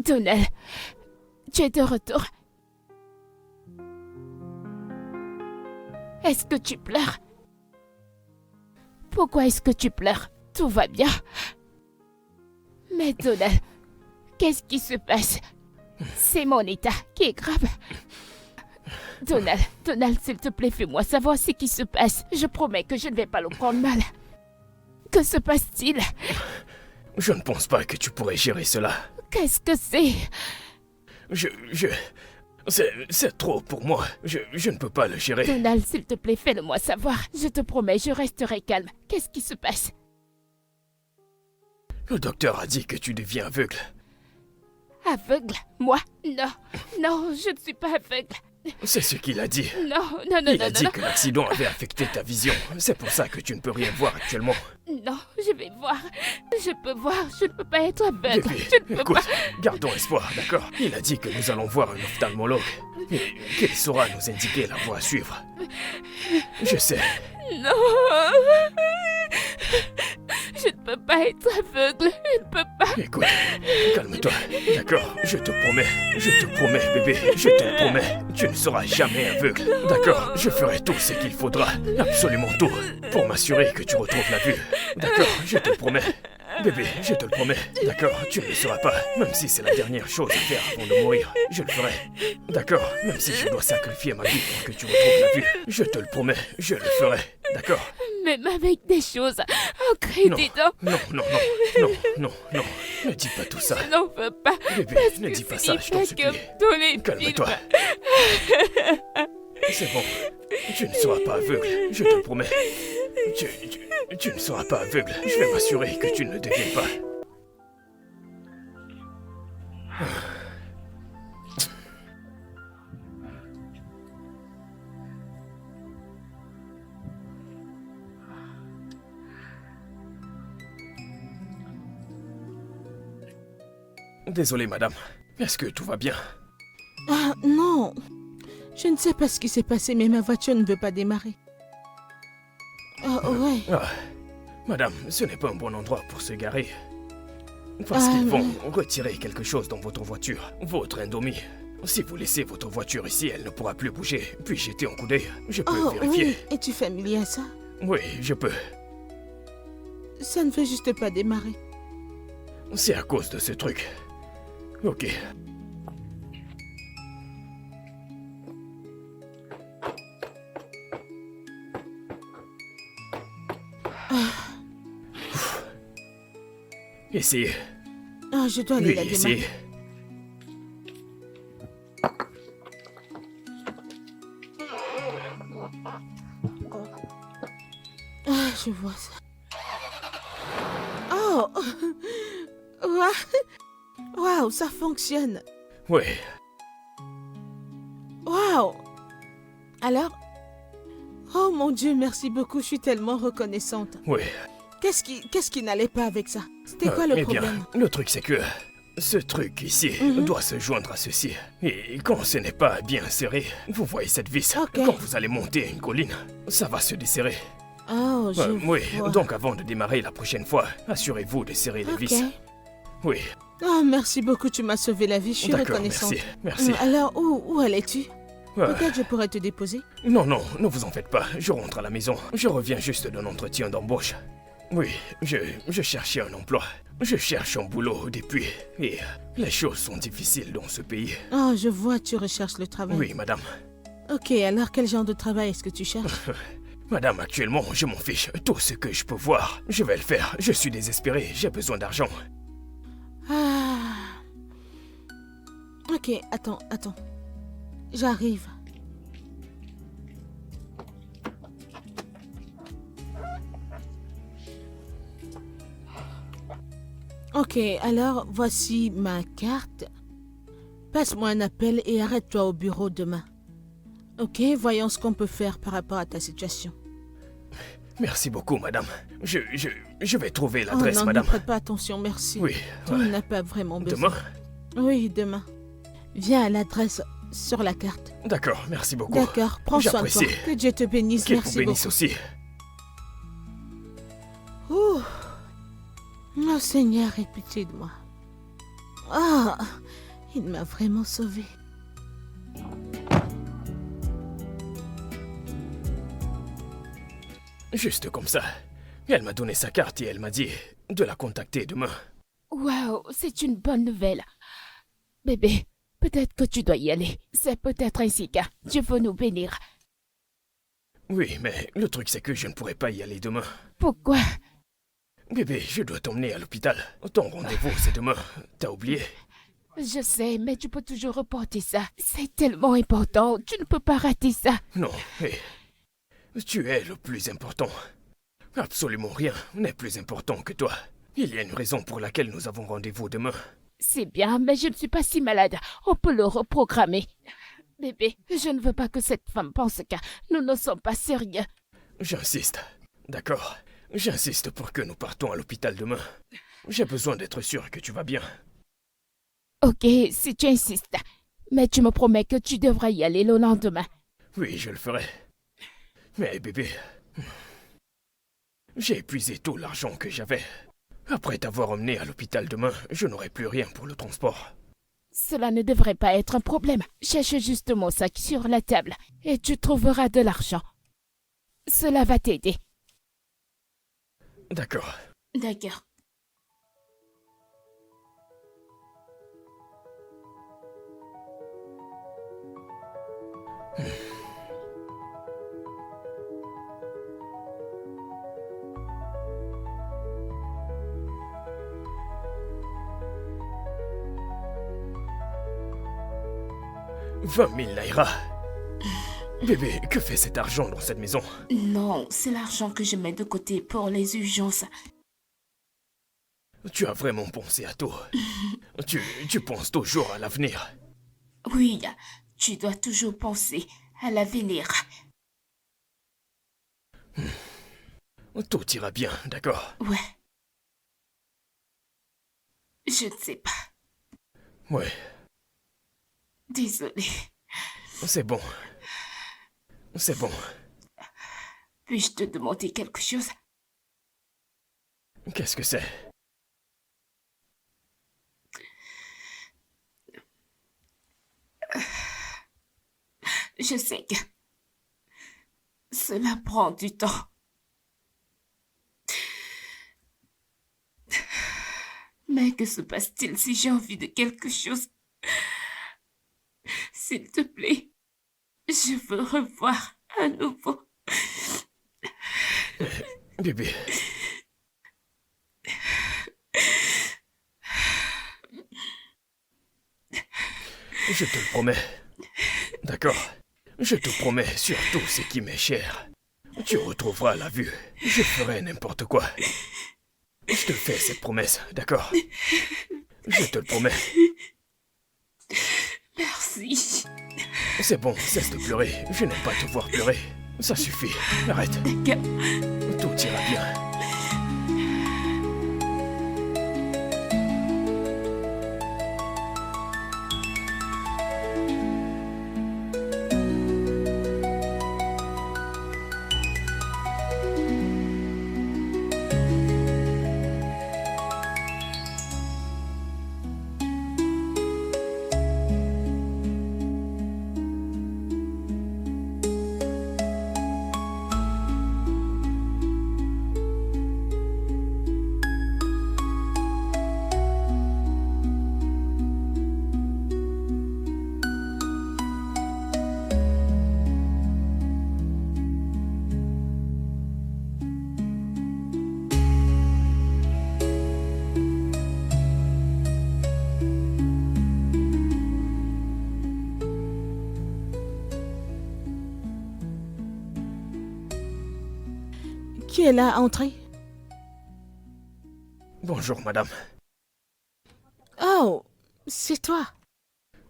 Donald, tu es de retour. Est-ce que tu pleures? Pourquoi est-ce que tu pleures? Tout va bien. Mais Donald, qu'est-ce qui se passe? C'est mon état qui est grave. Donald, s'il te plaît, fais-moi savoir ce qui se passe. Je promets que je ne vais pas le prendre mal. Que se passe-t-il? Je ne pense pas que tu pourrais gérer cela. Qu'est-ce que c'est? C'est trop pour moi. Je ne peux pas le gérer. Donald, s'il te plaît, fais-le-moi savoir. Je te promets, je resterai calme. Qu'est-ce qui se passe? Le docteur a dit que tu deviens aveugle. Aveugle? Moi? Non, je ne suis pas aveugle. C'est ce qu'il a dit. Non. Il a dit que l'accident avait affecté ta vision. C'est pour ça que tu ne peux rien voir actuellement. Non, je vais voir. Je peux voir, je ne peux pas être aveugle. Bébé, Je ne peux écoute, pas. gardons espoir, d'accord? Il a dit que nous allons voir un ophtalmologue et qu'il saura nous indiquer la voie à suivre. Je sais. Non. Je ne peux pas être aveugle. Je ne peux pas. Écoute, calme-toi, d'accord? Je te promets, bébé, je te le promets. Tu ne seras jamais aveugle, d'accord? Je ferai tout ce qu'il faudra, absolument tout, pour m'assurer que tu retrouves la vue. D'accord, je te le promets. Bébé, je te le promets, d'accord? Tu ne le seras pas, même si c'est la dernière chose à faire avant de mourir. Je le ferai, d'accord? Même si je dois sacrifier ma vie pour que tu retrouves la vue. Je te le promets, je le ferai, d'accord? Même avec des choses ancrées dedans. Non, ne dis pas tout ça. Je n'en veux pas. Bébé, ne dis pas ça, je t'en supplie. Dans les Calme-toi. C'est bon, tu ne seras pas aveugle, je te le promets. Tu ne seras pas aveugle, je vais m'assurer que tu ne le deviens pas. Désolé, madame. Est-ce que tout va bien? Ah, non. Je ne sais pas ce qui s'est passé, mais ma voiture ne veut pas démarrer. Ouais. Ah, madame, ce n'est pas un bon endroit pour se garer. Parce qu'ils vont retirer quelque chose dans votre voiture, votre Indomie. Si vous laissez votre voiture ici, elle ne pourra plus bouger. Puis jeter un coup d'œil, je peux vérifier. Oui. Es-tu familier à ça? Oui, je peux. Ça ne veut juste pas démarrer. C'est à cause de ce truc. Ok. Essayez. Ah, je dois aller la démarrer. Essayez. Ah, je vois ça. Oh! Waouh, ça fonctionne. Oui. Waouh! Alors? Oh mon Dieu, merci beaucoup, je suis tellement reconnaissante. Oui. Qu'est-ce qui n'allait pas avec ça? C'était quoi le problème? Bien, le truc c'est que ce truc ici doit se joindre à ceci. Et quand ce n'est pas bien serré, vous voyez cette vis, quand vous allez monter une colline, ça va se desserrer. Oh, oui, vois. donc avant de démarrer la prochaine fois, assurez-vous de serrer les vis. Oui. Oh, merci beaucoup, tu m'as sauvé la vie, je suis reconnaissante. Merci. Alors, où allais-tu? Peut-être je pourrais te déposer? Non, ne vous en faites pas, je rentre à la maison. Je reviens juste d'un entretien d'embauche. Oui, je cherchais un emploi. Je cherche un boulot depuis. Et les choses sont difficiles dans ce pays. Oh, je vois, tu recherches le travail. Oui, madame. Ok, alors quel genre de travail est-ce que tu cherches? Madame, actuellement, je m'en fiche. Tout ce que je peux voir, je vais le faire. Je suis désespéré, j'ai besoin d'argent. Ah. Ok, attends. J'arrive. Ok, alors voici ma carte. Passe-moi un appel et arrête-toi au bureau demain. Ok, voyons ce qu'on peut faire par rapport à ta situation. Merci beaucoup, madame. Je vais trouver l'adresse, madame. Ne prête pas attention, merci. Oui. Tu n'as pas vraiment besoin. Demain? Oui, demain. Viens à l'adresse sur la carte. D'accord, merci beaucoup. D'accord, prends soin de toi. Que Dieu te bénisse, Qu'il merci vous bénisse beaucoup. aussi. Ouh. Oh Seigneur, aie pitié de moi. Ah, il m'a vraiment sauvée. Juste comme ça. Elle m'a donné sa carte et elle m'a dit de la contacter demain. Waouh, c'est une bonne nouvelle. Bébé, peut-être que tu dois y aller. C'est peut-être ainsi que Dieu veut nous bénir. Oui, mais le truc c'est que je ne pourrai pas y aller demain. Pourquoi? Bébé, je dois t'emmener à l'hôpital. Ton rendez-vous c'est demain. T'as oublié? Je sais, mais tu peux toujours reporter ça. C'est tellement important, tu ne peux pas rater ça. Non, hé. Tu es le plus important. Absolument rien n'est plus important que toi. Il y a une raison pour laquelle nous avons rendez-vous demain. C'est bien, mais je ne suis pas si malade. On peut le reprogrammer. Bébé, je ne veux pas que cette femme pense que nous ne sommes pas sérieux. J'insiste. D'accord. J'insiste pour que nous partons à l'hôpital demain. J'ai besoin d'être sûr que tu vas bien. Ok, si tu insistes. Mais tu me promets que tu devras y aller le lendemain. Oui, je le ferai. Mais bébé, j'ai épuisé tout l'argent que j'avais. Après t'avoir emmené à l'hôpital demain, je n'aurai plus rien pour le transport. Cela ne devrait pas être un problème. Cherche juste mon sac sur la table et tu trouveras de l'argent. Cela va t'aider. D'accord. D'accord. « 20 000 naira. Bébé, que fait cet argent dans cette maison? Non, c'est l'argent que je mets de côté pour les urgences. Tu as vraiment pensé à tout. Tu penses toujours à l'avenir. Oui, tu dois toujours penser à l'avenir. Tout ira bien, d'accord? Ouais. Je ne sais pas. Ouais, Désolée. c'est bon. C'est bon. Puis-je te demander quelque chose? Qu'est-ce que c'est? Je sais que cela prend du temps. Mais que se passe-t-il si j'ai envie de quelque chose? S'il te plaît, je veux revoir à nouveau. Bébé. Je te le promets. D'accord? Je te promets sur tout ce qui m'est cher. Tu retrouveras la vue. Je ferai n'importe quoi. Je te fais cette promesse, d'accord? Je te le promets. Merci. C'est bon, cesse de pleurer. Je n'aime pas te voir pleurer. Ça suffit. Arrête. D'accord. Tout ira bien. Qui est là, entrée? Bonjour, madame. Oh, c'est toi.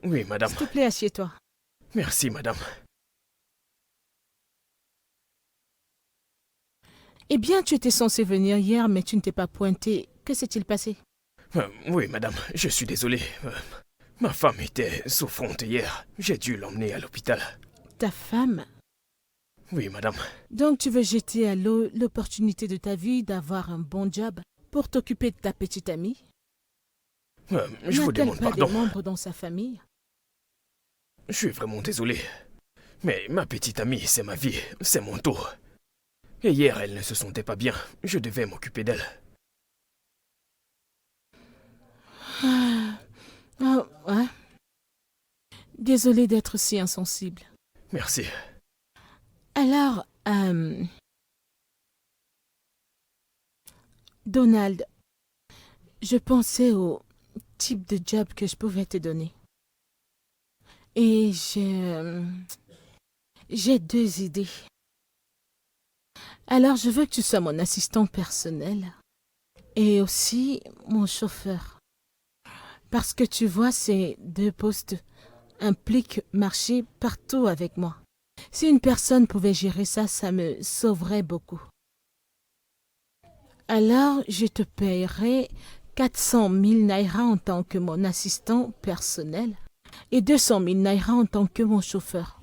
Oui, madame. S'il te plaît, assieds-toi. Merci, madame. Eh bien, tu étais censé venir hier, mais tu ne t'es pas pointé. Que s'est-il passé? Oui, madame, je suis désolé. Ma femme était souffrante hier. J'ai dû l'emmener à l'hôpital. Ta femme? Oui, madame. Donc tu veux jeter à l'eau l'opportunité de ta vie d'avoir un bon job pour t'occuper de ta petite amie? Je vous N'a-t-elle demande pas des pardon. membres dans sa famille? Je suis vraiment désolé. Mais ma petite amie, c'est ma vie, c'est mon tour. Et hier, elle ne se sentait pas bien. Je devais m'occuper d'elle. Ah, ouais. Désolée d'être si insensible. Merci. Alors, Donald, je pensais au type de job que je pouvais te donner. Et j'ai 2 idées. Alors, je veux que tu sois mon assistant personnel et aussi mon chauffeur. Parce que tu vois, ces 2 postes impliquent marcher partout avec moi. Si une personne pouvait gérer ça, ça me sauverait beaucoup. Alors, je te paierai 400 000 naira en tant que mon assistant personnel et 200 000 naira en tant que mon chauffeur.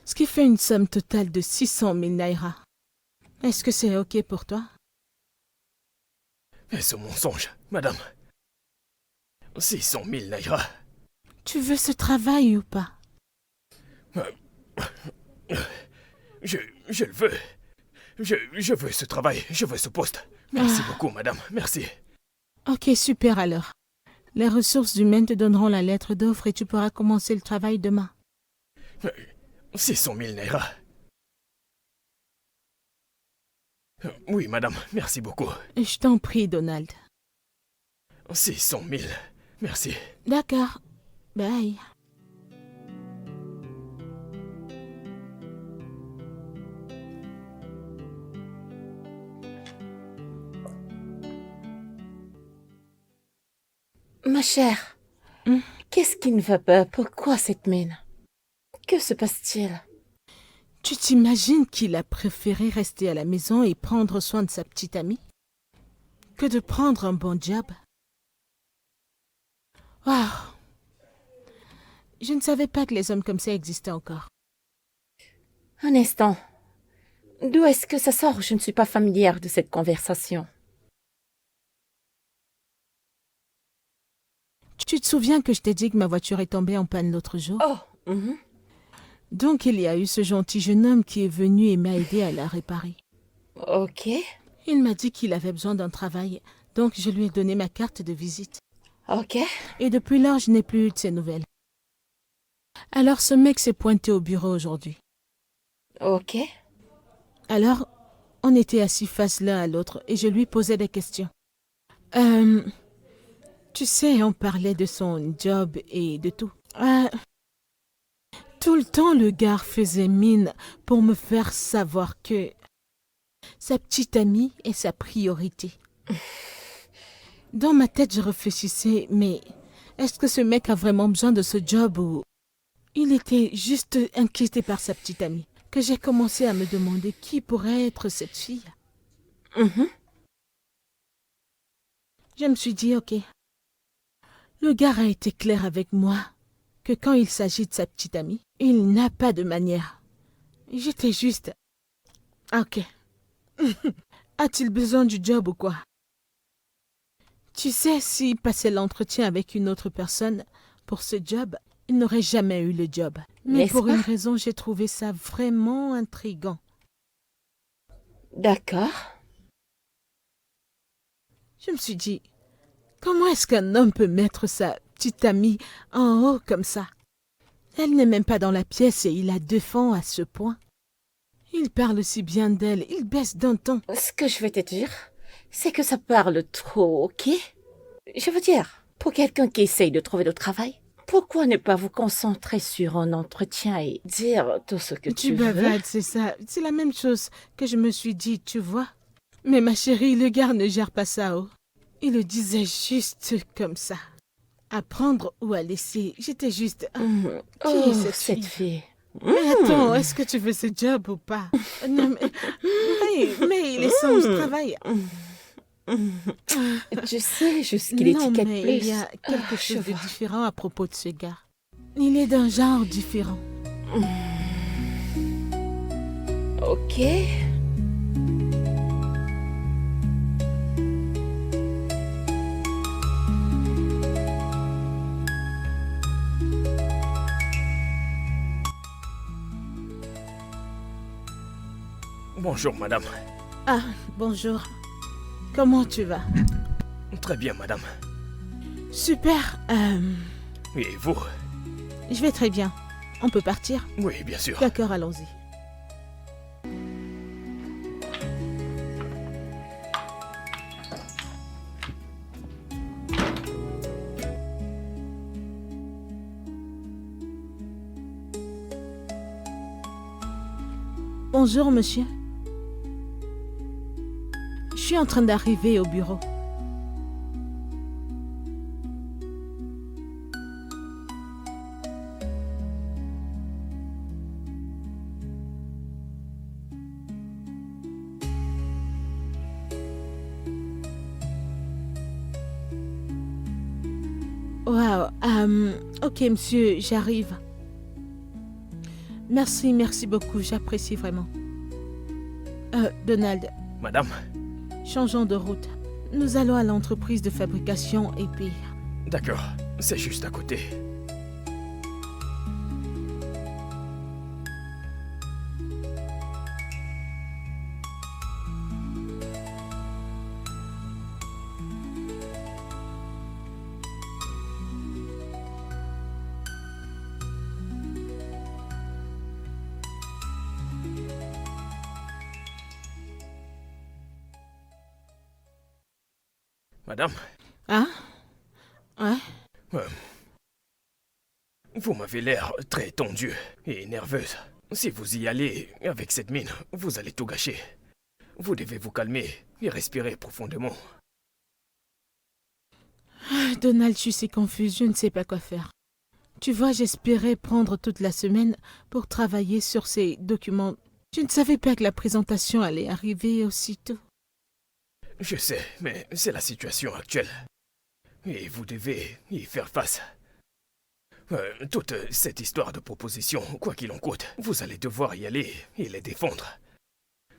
Ce qui fait une somme totale de 600 000 naira. Est-ce que c'est OK pour toi? Est-ce un mensonge, madame? 600 000 naira. Tu veux ce travail ou pas? Je le veux. Je veux ce travail, je veux ce poste. Merci beaucoup, madame, merci. OK, super alors. Les ressources humaines te donneront la lettre d'offre et tu pourras commencer le travail demain. 600 000 naira. Oui, madame, merci beaucoup. Je t'en prie, Donald. 600 000, merci. D'accord. Bye. Ma chère, Hmm? qu'est-ce qui ne va pas? Pourquoi cette mine? Que se passe-t-il? Tu t'imagines qu'il a préféré rester à la maison et prendre soin de sa petite amie que de prendre un bon job? Waouh! Je ne savais pas que les hommes comme ça existaient encore. Un instant. D'où est-ce que ça sort? Je ne suis pas familière de cette conversation. Tu te souviens que je t'ai dit que ma voiture est tombée en panne l'autre jour? Oh, mhm. Donc il y a eu ce gentil jeune homme qui est venu et m'a aidé à la réparer. Ok, Il m'a dit qu'il avait besoin d'un travail, donc je lui ai donné ma carte de visite. ok. Et depuis lors, je n'ai plus eu de ses nouvelles. Alors ce mec s'est pointé au bureau aujourd'hui. Ok. Alors, on était assis face l'un à l'autre et je lui posais des questions. Tu sais, on parlait de son job et de tout. Tout le temps, le gars faisait mine pour me faire savoir que sa petite amie est sa priorité. Dans ma tête, je réfléchissais, mais est-ce que ce mec a vraiment besoin de ce job ou... Il était juste inquiété par sa petite amie, que j'ai commencé à me demander qui pourrait être cette fille. Mhm. Je me suis dit, ok. Le gars a été clair avec moi que quand il s'agit de sa petite amie, il n'a pas de manière. J'étais juste... Ok. A-t-il besoin du job ou quoi? Tu sais, s'il passait l'entretien avec une autre personne pour ce job, il n'aurait jamais eu le job. Mais N'est-ce pour pas? une raison, j'ai trouvé ça vraiment intriguant. D'accord. Je me suis dit, comment est-ce qu'un homme peut mettre sa petite amie en haut comme ça? Elle n'est même pas dans la pièce et il la défend à ce point. Il parle si bien d'elle, il baisse d'un ton. Ce que je vais te dire, c'est que ça parle trop, ok? Je veux dire, pour quelqu'un qui essaye de trouver du travail, pourquoi ne pas vous concentrer sur un entretien et dire tout ce que tu veux? bavades, c'est ça. C'est la même chose que je me suis dit, tu vois. Mais ma chérie, le gars ne gère pas ça, oh. Il le disait juste comme ça. À prendre ou à laisser. J'étais juste... Mhm. Qui est Oh, cette cette fille? fille. Mais attends, est-ce que tu veux ce job ou pas? Non, mais il est sans travail. Tu sais juste qu'il Non, étiquette mais plus. il y a quelque Ah, je chose de vois. différent à propos de ce gars. Il est d'un genre différent. Ok. Bonjour, madame. Ah, bonjour. Comment tu vas? Très bien, madame. Super. Et vous? Je vais très bien. On peut partir? Oui, bien sûr. D'accord, allons-y. Bonjour, monsieur. Je suis en train d'arriver au bureau. Wow. Ok, monsieur, j'arrive. Merci beaucoup, j'apprécie vraiment. Donald, Madame? changeons de route. Nous allons à l'entreprise de fabrication et puis... D'accord, c'est juste à côté. Madame? Hein? Ouais? Vous m'avez l'air très tendue et nerveuse. Si vous y allez avec cette mine, vous allez tout gâcher. Vous devez vous calmer et respirer profondément. Donald, je suis si confuse, je ne sais pas quoi faire. Tu vois, j'espérais prendre toute la semaine pour travailler sur ces documents. Je ne savais pas que la présentation allait arriver aussitôt. Je sais, mais c'est la situation actuelle. Et vous devez y faire face. Toute cette histoire de proposition, quoi qu'il en coûte, vous allez devoir y aller et les défendre.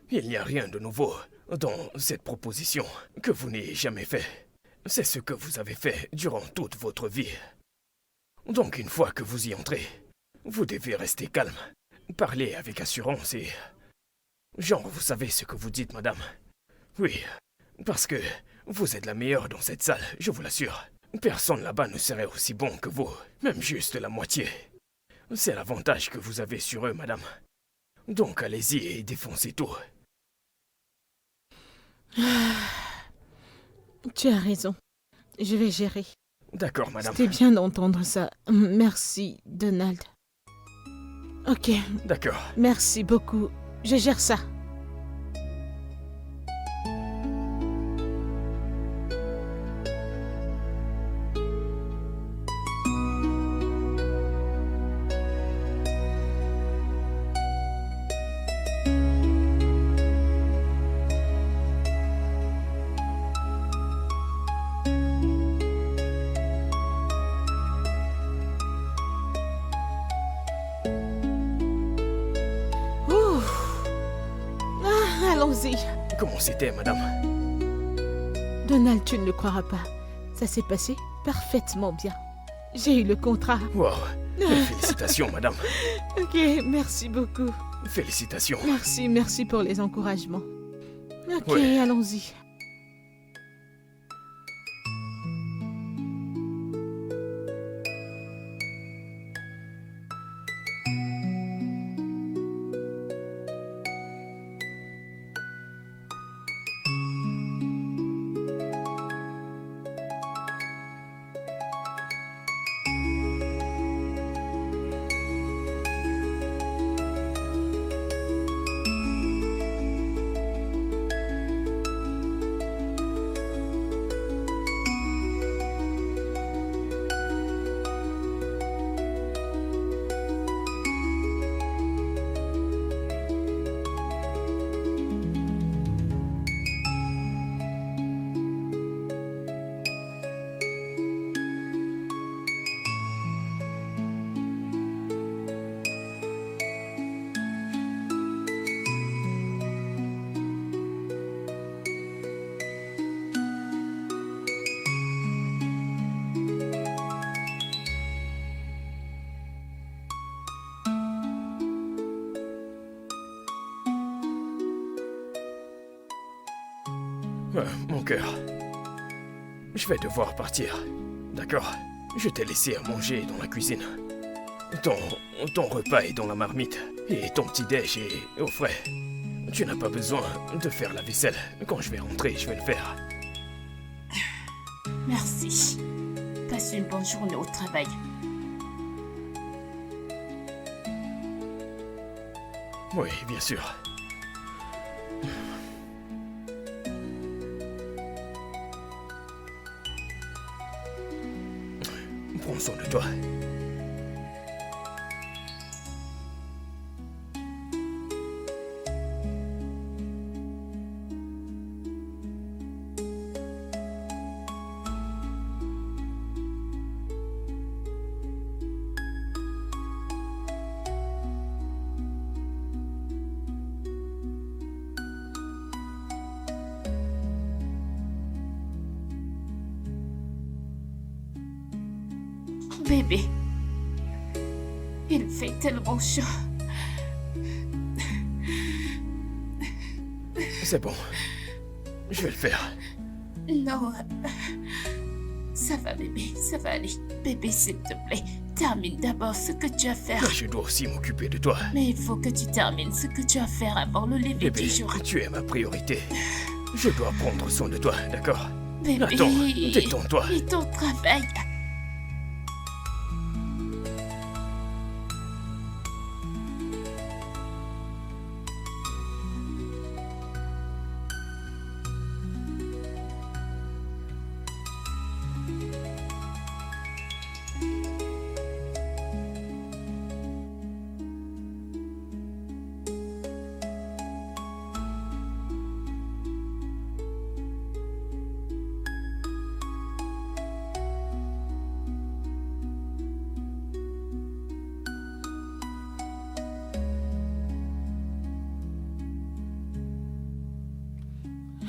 Il n'y a rien de nouveau dans cette proposition que vous n'ayez jamais fait. C'est ce que vous avez fait durant toute votre vie. Donc une fois que vous y entrez, vous devez rester calme, parler avec assurance et... Genre, vous savez ce que vous dites, madame. Oui, parce que vous êtes la meilleure dans cette salle, je vous l'assure. Personne là-bas ne serait aussi bon que vous, même juste la moitié. C'est l'avantage que vous avez sur eux, madame. Donc allez-y et défoncez tout. Tu as raison. Je vais gérer. D'accord, madame. C'était bien d'entendre ça. Merci, Donald. Ok, D'accord. merci beaucoup. Je gère ça. Allons-y. Comment c'était, madame? Donald, tu ne le croiras pas. Ça s'est passé parfaitement bien. J'ai eu le contrat. Wow. Félicitations, madame. Ok, merci beaucoup. Félicitations. Merci pour les encouragements. Ok, Ouais. allons-y. Mon cœur. Je vais devoir partir. D'accord? Je t'ai laissé à manger dans la cuisine. Ton repas est dans la marmite. Et ton petit-déj est au frais. Tu n'as pas besoin de faire la vaisselle. Quand je vais rentrer, je vais le faire. Merci. Passe une bonne journée au travail. Oui, bien sûr. Prends soin de toi. Bébé, il fait tellement chaud. C'est bon. Je vais le faire. Non, ça va bébé, ça va aller. Bébé, s'il te plaît, termine d'abord ce que tu as à faire. Mais je dois aussi m'occuper de toi. Mais il faut que tu termines ce que tu as à faire avant le lever Bébé, du jour. tu es ma priorité. Je dois prendre soin de toi, d'accord? Bébé, Attends, détends-toi. et ton travail.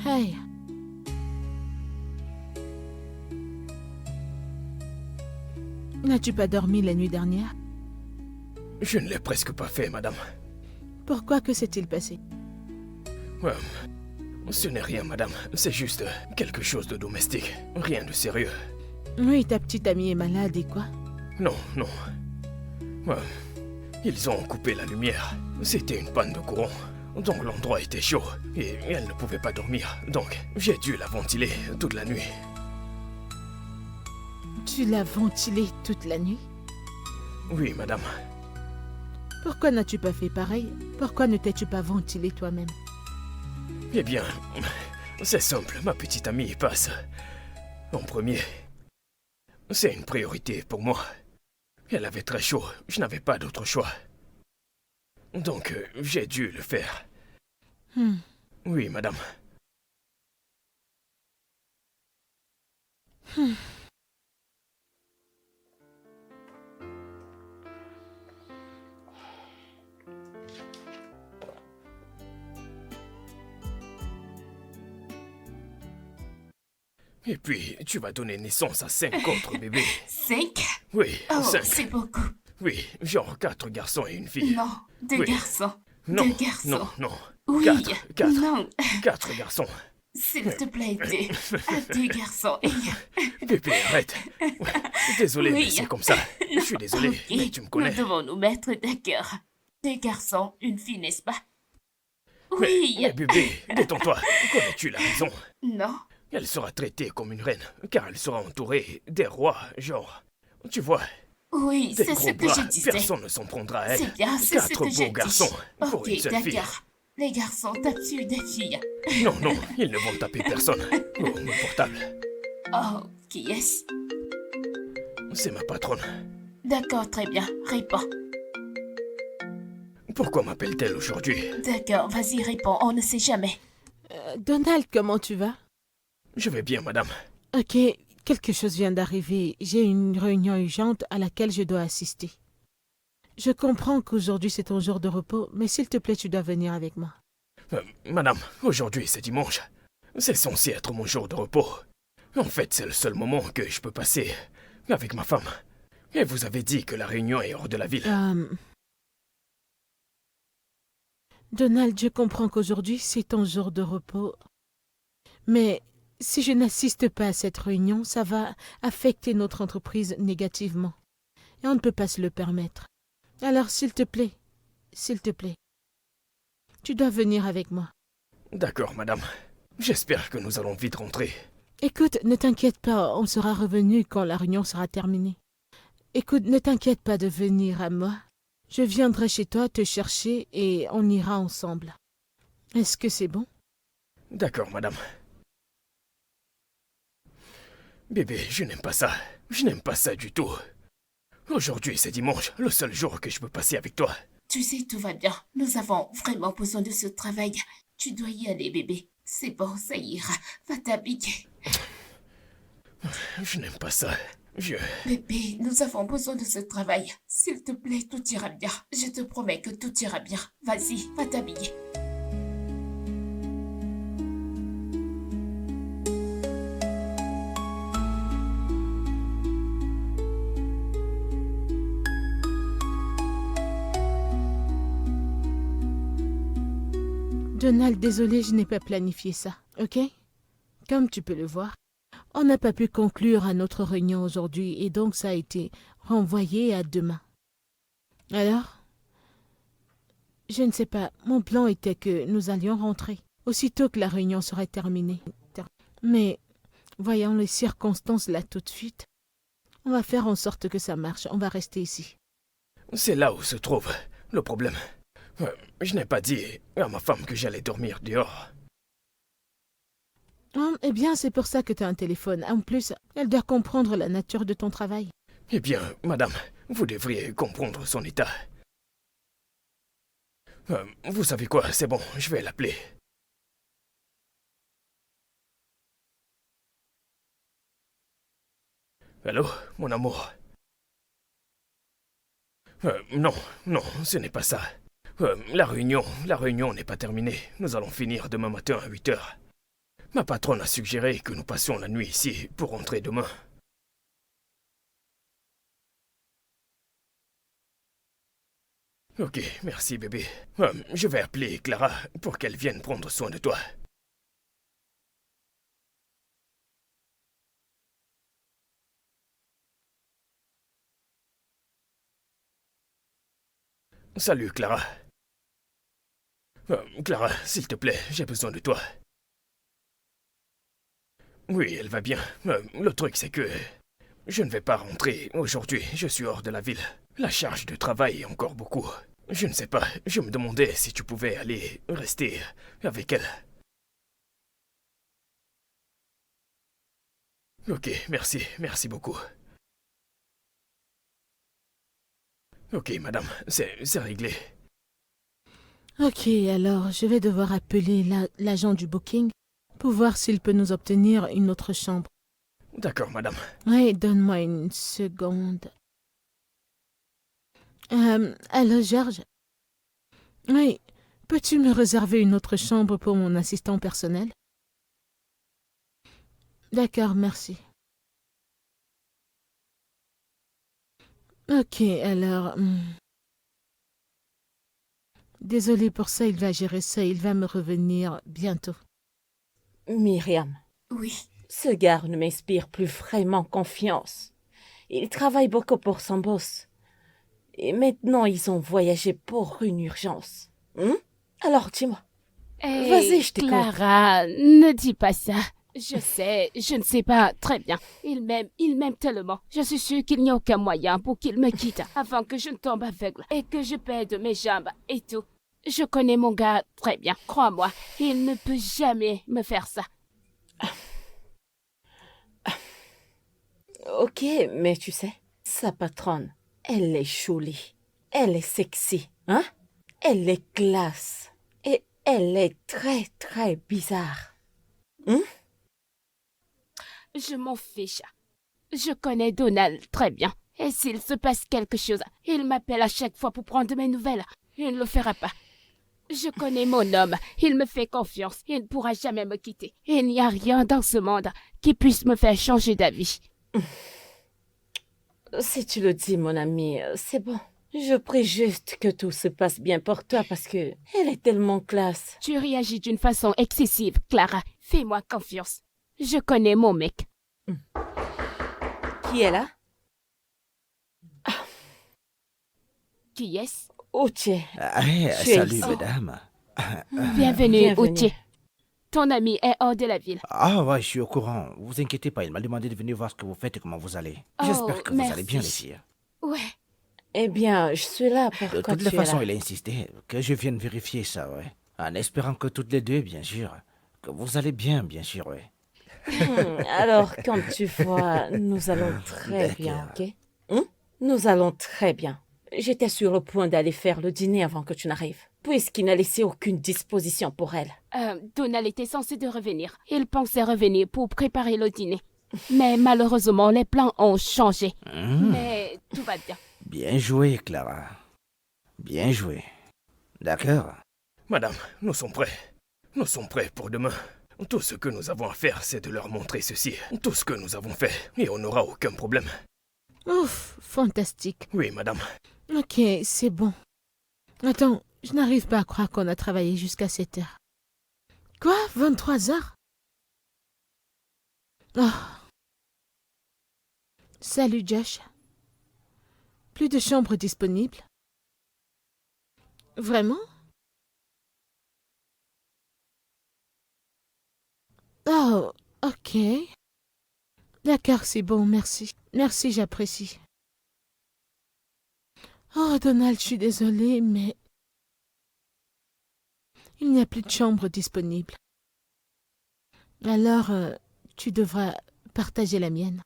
Hey. N'as-tu pas dormi la nuit dernière? Je ne l'ai presque pas fait, madame. Pourquoi? Que s'est-il passé? Ce n'est rien, madame. C'est juste quelque chose de domestique. Rien de sérieux. Oui, ta petite amie est malade et quoi? Non, non. Ils ont coupé la lumière. C'était une panne de courant. Donc l'endroit était chaud et elle ne pouvait pas dormir. Donc j'ai dû la ventiler toute la nuit. Tu l'as ventilée toute la nuit? Oui, madame. Pourquoi n'as-tu pas fait pareil? Pourquoi ne t'es-tu pas ventilée toi-même? Eh bien, c'est simple. Ma petite amie passe en premier. C'est une priorité pour moi. Elle avait très chaud. Je n'avais pas d'autre choix. Donc, j'ai dû le faire. Oui, madame. Et puis, tu vas donner naissance à 5 autres bébés. 5? Oui, Oh, 5. c'est beaucoup. Oui, genre 4 garçons et une fille. Non, 2 Oui. garçons. Non, 2 garçons. non, non. Oui, 4. non. 4 garçons. S'il te plaît, 2 garçons. Bébé, arrête. Désolé, Oui. mais c'est comme ça. Je suis désolé, Ok, mais tu me connais. Nous devons nous mettre d'accord. 2 garçons, une fille, n'est-ce pas? Oui. Mais bébé, détends-toi. Connais-tu la raison? Non. Elle sera traitée comme une reine, car elle sera entourée des rois, genre. Tu vois, Oui, des c'est ce gros que bras, je disais. personne ne s'en prendra à elle. C'est bien, c'est ce 4 que j'ai beaux garçons dit. pour Ok, une seule fille. d'accord. Les garçons tapent sur des filles. Non, non, ils ne vont taper personne. Oh, mon portable. Oh, qui est-ce? C'est ma patronne. D'accord, très bien. Réponds. Pourquoi m'appelle-t-elle aujourd'hui? D'accord, vas-y, réponds. On ne sait jamais. Donald, comment tu vas? Je vais bien, madame. Ok, quelque chose vient d'arriver. J'ai une réunion urgente à laquelle je dois assister. Je comprends qu'aujourd'hui c'est ton jour de repos, mais s'il te plaît, tu dois venir avec moi. Madame, aujourd'hui c'est dimanche. C'est censé être mon jour de repos. En fait, c'est le seul moment que je peux passer avec ma femme. Et vous avez dit que la réunion est hors de la ville. Donald, je comprends qu'aujourd'hui c'est ton jour de repos. Mais si je n'assiste pas à cette réunion, ça va affecter notre entreprise négativement. Et on ne peut pas se le permettre. Alors, s'il te plaît, tu dois venir avec moi. D'accord, madame. J'espère que nous allons vite rentrer. Écoute, ne t'inquiète pas, on sera revenu quand la réunion sera terminée. Écoute, ne t'inquiète pas de venir à moi. Je viendrai chez toi te chercher et on ira ensemble. Est-ce que c'est bon? D'accord, madame. Bébé, je n'aime pas ça. Je n'aime pas ça du tout. Aujourd'hui, c'est dimanche, le seul jour que je peux passer avec toi. Tu sais, tout va bien. Nous avons vraiment besoin de ce travail. Tu dois y aller, bébé. C'est bon, ça ira. Va t'habiller. Je n'aime pas ça. Bébé, nous avons besoin de ce travail. S'il te plaît, tout ira bien. Je te promets que tout ira bien. Vas-y, va t'habiller. Donald, désolé, je n'ai pas planifié ça, ok? Comme tu peux le voir, on n'a pas pu conclure à notre réunion aujourd'hui et donc ça a été renvoyé à demain. Alors? Je ne sais pas, mon plan était que nous allions rentrer, aussitôt que la réunion serait terminée. Mais, voyant les circonstances là tout de suite, on va faire en sorte que ça marche, on va rester ici. C'est là où se trouve le problème. Je n'ai pas dit à ma femme que j'allais dormir dehors. Eh bien, c'est pour ça que tu as un téléphone. En plus, elle doit comprendre la nature de ton travail. Eh bien, madame, vous devriez comprendre son état. Vous savez quoi, c'est bon, je vais l'appeler. Allô, mon amour? Non, ce n'est pas ça. La réunion n'est pas terminée. Nous allons finir demain matin à 8 heures. Ma patronne a suggéré que nous passions la nuit ici pour rentrer demain. Ok, merci bébé. Je vais appeler Clara pour qu'elle vienne prendre soin de toi. Salut Clara. Clara, s'il te plaît, j'ai besoin de toi. Oui, elle va bien. Le truc, c'est que je ne vais pas rentrer aujourd'hui. Je suis hors de la ville. La charge de travail est encore beaucoup. Je ne sais pas. Je me demandais si tu pouvais aller rester avec elle. Ok, merci beaucoup. Ok, madame, c'est réglé. Ok, alors je vais devoir appeler l'agent du booking pour voir s'il peut nous obtenir une autre chambre. D'accord, madame. Oui, donne-moi une seconde. Allô, Georges? Oui, peux-tu me réserver une autre chambre pour mon assistant personnel? D'accord, merci. Ok, alors... Désolée pour ça, il va gérer ça, il va me revenir bientôt. Myriam, Oui. ce gars ne m'inspire plus vraiment confiance. Il travaille beaucoup pour son boss. Et maintenant, ils ont voyagé pour une urgence. Alors, dis-moi. Hey, Vas-y, je t'écoute. Clara, ne dis pas ça. Je sais, je ne sais pas très bien. Il m'aime tellement. Je suis sûre qu'il n'y a aucun moyen pour qu'il me quitte avant que je ne tombe aveugle et que je perde mes jambes et tout. Je connais mon gars très bien, crois-moi. Il ne peut jamais me faire ça. Ok, mais tu sais, sa patronne, elle est jolie. Elle est sexy, hein? Elle est classe. Et elle est très, très bizarre. Je m'en fiche. Je connais Donald très bien. Et s'il se passe quelque chose, il m'appelle à chaque fois pour prendre mes nouvelles. Il ne le fera pas. Je connais mon homme. Il me fait confiance. Il ne pourra jamais me quitter. Il n'y a rien dans ce monde qui puisse me faire changer d'avis. Si tu le dis, mon ami, c'est bon. Je prie juste que tout se passe bien pour toi parce que elle est tellement classe. Tu réagis d'une façon excessive, Clara. Fais-moi confiance. Je connais mon mec. Qui est là? Qui est-ce? Outier. Tu es Salut, ici. mesdames. Bienvenue, Outier. Ton ami est hors de la ville. Ah ouais, je suis au courant. Vous inquiétez pas, il m'a demandé de venir voir ce que vous faites et comment vous allez. Oh, J'espère que vous allez bien, les merci. filles. Ouais. Eh bien, je suis là. De Pourquoi toutes les tu es façons, là? il a insisté que je vienne vérifier ça, ouais. En espérant que toutes les deux, bien sûr. Que vous allez bien sûr, ouais. Alors, quand tu vois, nous allons très bien, ok? Nous allons très bien. J'étais sur le point d'aller faire le dîner avant que tu n'arrives, puisqu'il n'a laissé aucune disposition pour elle. Donald était censé de revenir. Il pensait revenir pour préparer le dîner. Mais malheureusement, les plans ont changé. Mais tout va bien. Bien joué, Clara. Bien joué. D'accord. Madame, nous sommes prêts. Nous sommes prêts pour demain. Tout ce que nous avons à faire, c'est de leur montrer ceci. Tout ce que nous avons fait. Et on n'aura aucun problème. Ouf, fantastique. Oui, madame. Ok, c'est bon. Attends, je n'arrive pas à croire qu'on a travaillé jusqu'à 7 heures. Quoi? 23 heures? Oh. Salut Josh. Plus de chambres disponibles? Vraiment? Oh, ok. D'accord, c'est bon, merci. Merci, j'apprécie. Oh, Donald, je suis désolée, mais il n'y a plus de chambre disponible. Alors, tu devras partager la mienne.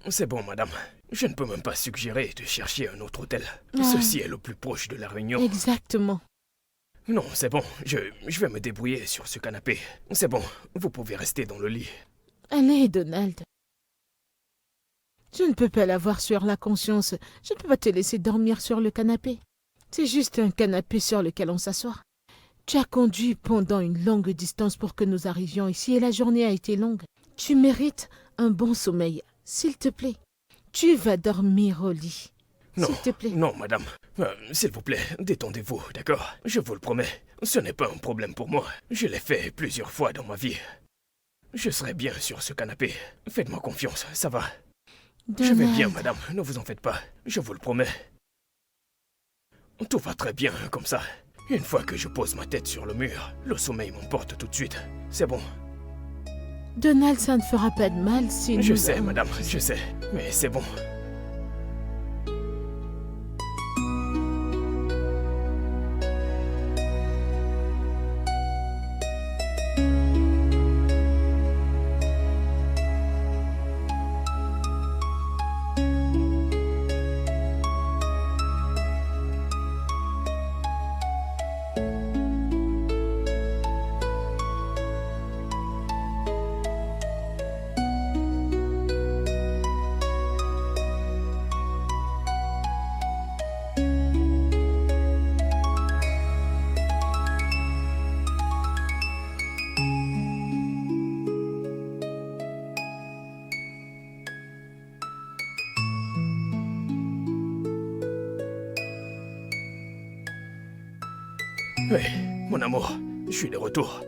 C'est bon, madame. Je ne peux même pas suggérer de chercher un autre hôtel. Ah. Ceci est le plus proche de la Réunion. Exactement. Non, c'est bon. Je vais me débrouiller sur ce canapé. C'est bon. Vous pouvez rester dans le lit. Allez, Donald. Je ne peux pas l'avoir sur la conscience. Je ne peux pas te laisser dormir sur le canapé. C'est juste un canapé sur lequel on s'assoit. Tu as conduit pendant une longue distance pour que nous arrivions ici et la journée a été longue. Tu mérites un bon sommeil, s'il te plaît. Tu vas dormir au lit. Non, S'il te plaît. non, madame. S'il vous plaît, détendez-vous, d'accord? Je vous le promets. Ce n'est pas un problème pour moi. Je l'ai fait plusieurs fois dans ma vie. Je serai bien sur ce canapé. Faites-moi confiance, ça va. Je vais bien, Donald. madame. Ne vous en faites pas. Je vous le promets. Tout va très bien comme ça. Une fois que je pose ma tête sur le mur, le sommeil m'emporte tout de suite. C'est bon. Donald, ça ne fera pas de mal si Je nous sais, avons- madame, je sais. Mais c'est bon. Oui, mon amour, je suis de retour.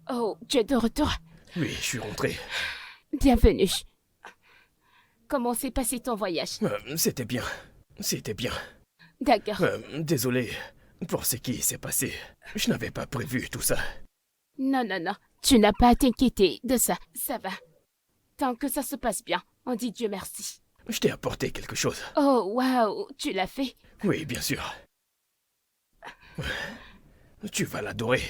Oh, tu es de retour. Oui, je suis rentré. Bienvenue. Comment s'est passé ton voyage? C'était bien. C'était bien. D'accord. Désolé pour ce qui s'est passé. Je n'avais pas prévu tout ça. Non, non, non. Tu n'as pas à t'inquiéter de ça. Ça va. Tant que ça se passe bien, on dit Dieu merci. Je t'ai apporté quelque chose. Oh, waouh, tu l'as fait? Oui, bien sûr. Tu vas l'adorer.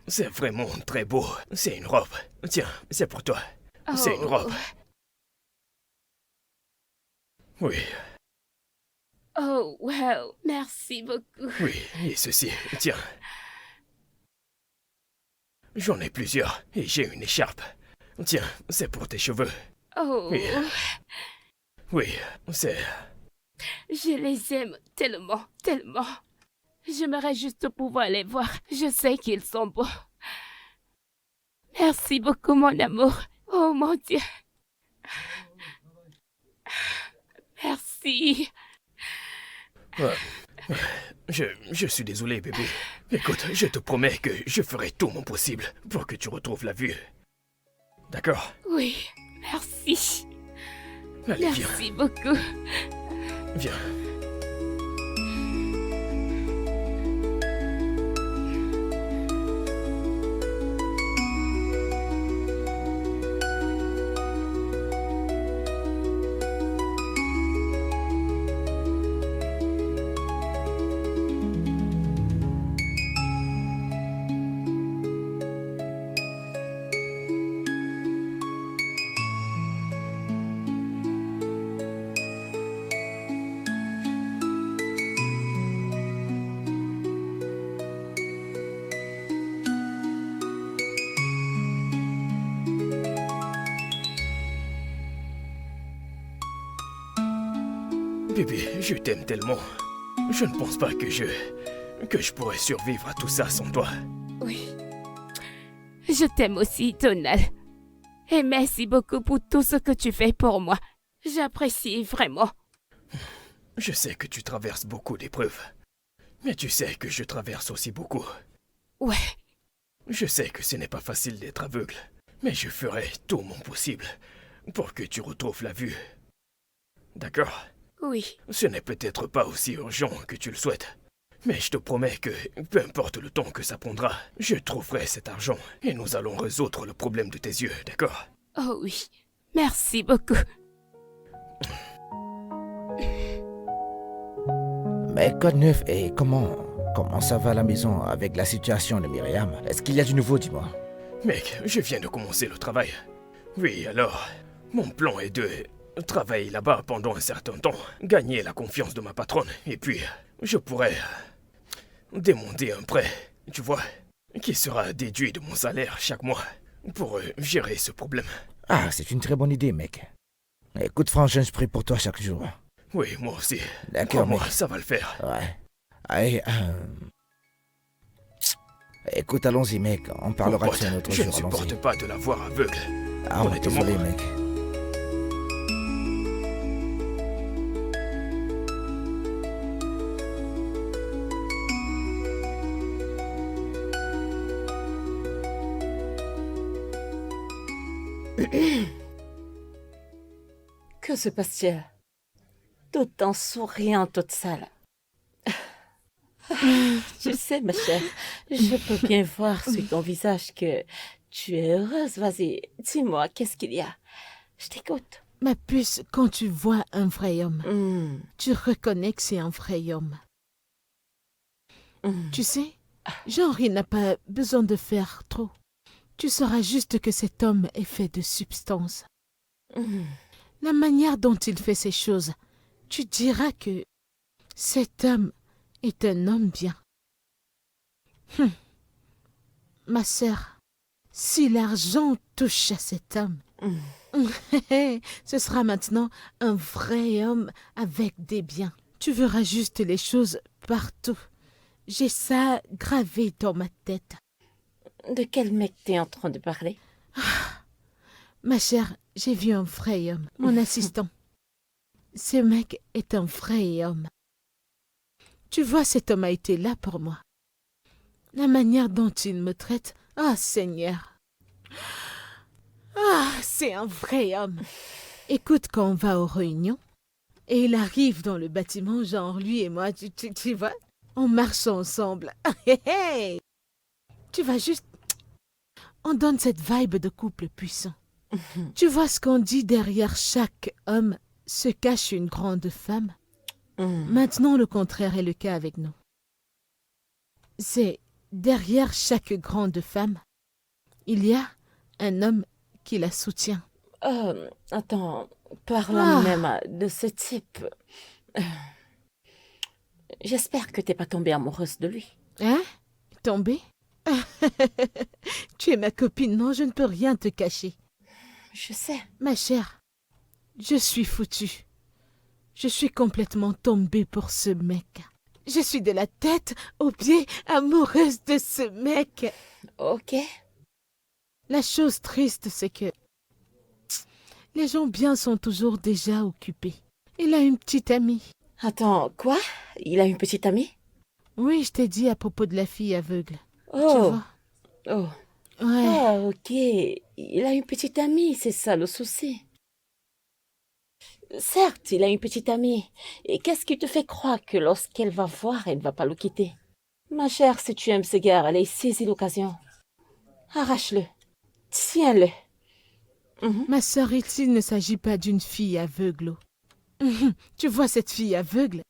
C'est vraiment très beau. C'est une robe. Tiens, c'est pour toi. C'est une robe. Oui, Oh, wow, merci beaucoup. oui, et ceci, tiens. J'en ai plusieurs et j'ai une écharpe. Tiens, c'est pour tes cheveux. Oh, Oui. Oui, c'est... je les aime tellement, tellement. J'aimerais juste pouvoir les voir. Je sais qu'ils sont beaux. Merci beaucoup, mon amour. Oh mon Dieu. Merci. Je suis désolé, bébé. Écoute, je te promets que je ferai tout mon possible pour que tu retrouves la vue. D'accord? Oui, merci. Allez, viens, Merci beaucoup. viens. Bébé, je t'aime tellement. Je ne pense pas que je pourrais survivre à tout ça sans toi. Oui. Je t'aime aussi, Donald. Et merci beaucoup pour tout ce que tu fais pour moi. J'apprécie vraiment. Je sais que tu traverses beaucoup d'épreuves. Mais tu sais que je traverse aussi beaucoup. Ouais, Je sais que ce n'est pas facile d'être aveugle. Mais je ferai tout mon possible pour que tu retrouves la vue. D'accord? oui. Ce n'est peut-être pas aussi urgent que tu le souhaites. Mais je te promets que, peu importe le temps que ça prendra, je trouverai cet argent et nous allons résoudre le problème de tes yeux, d'accord? Oh oui. Merci beaucoup. Mais code neuf, et comment ça va à la maison avec la situation de Myriam? Est-ce qu'il y a du nouveau, dis-moi? Mec, je viens de commencer le travail. Oui, alors, mon plan est de travailler là-bas pendant un certain temps, gagner la confiance de ma patronne, et puis je pourrais demander un prêt, tu vois, qui sera déduit de mon salaire chaque mois pour gérer ce problème. Ah, c'est une très bonne idée, mec. Écoute, frangin, je prie pour toi chaque jour. Oui, moi aussi. D'accord, Crois-moi, mec. ça va le faire. Ouais. Allez, écoute, allons-y, mec. On parlera Mon de ça un pote, autre je ne jour, allons-y. supporte pas de la voir aveugle. Ah, ouais, Honnêtement. désolé, mec. Que se passe-t-il? Tout en souriant, toute seule. Je sais, ma chère, je peux bien voir sur ton visage que tu es heureuse. Vas-y, dis-moi, qu'est-ce qu'il y a? Je t'écoute. Ma puce, quand tu vois un vrai homme, Hmm, tu reconnais que c'est un vrai homme. hmm. Tu sais, genre, il n'a pas besoin de faire trop. Tu sauras juste que cet homme est fait de substance. Hmm. La manière dont il fait ces choses, tu diras que cet homme est un homme bien. Ma sœur, si l'argent touche à cet homme, ce sera maintenant un vrai homme avec des biens. Tu verras juste les choses partout. J'ai ça gravé dans ma tête. De quel mec t'es en train de parler? Ma chère, j'ai vu un vrai homme, mon assistant. Ce mec est un vrai homme. Tu vois, cet homme a été là pour moi. La manière dont il me traite, ah Seigneur. Ah, c'est un vrai homme. Écoute, quand on va aux réunions, et il arrive dans le bâtiment, genre lui et moi, tu vois, on marche ensemble. Hey, hey. Tu vas juste... On donne cette vibe de couple puissant. Tu vois ce qu'on dit, derrière chaque homme se cache une grande femme. Maintenant, le contraire est le cas avec nous. C'est derrière chaque grande femme, il y a un homme qui la soutient. Attends, parlons Ah. même de ce type. J'espère que t'es pas tombée amoureuse de lui. Hein? Tombé? Tu es ma copine, non, je ne peux rien te cacher. Je sais. Ma chère, je suis foutue. Je suis complètement tombée pour ce mec. Je suis de la tête aux pieds amoureuse de ce mec. Ok. La chose triste, c'est que les gens bien sont toujours déjà occupés. Il a une petite amie. Attends, quoi? Il a une petite amie? Oui, je t'ai dit à propos de la fille aveugle. Tu Oh, vois? oh. Ouais. Ah, ok. Il a une petite amie, c'est ça le souci. Certes, il a une petite amie. Et qu'est-ce qui te fait croire que lorsqu'elle va voir, elle ne va pas le quitter? Ma chère, si tu aimes ce gars, allez, saisis l'occasion. Arrache-le. Tiens-le. Mhm. Ma sœur, ici, il ne s'agit pas d'une fille aveugle. Tu vois cette fille aveugle?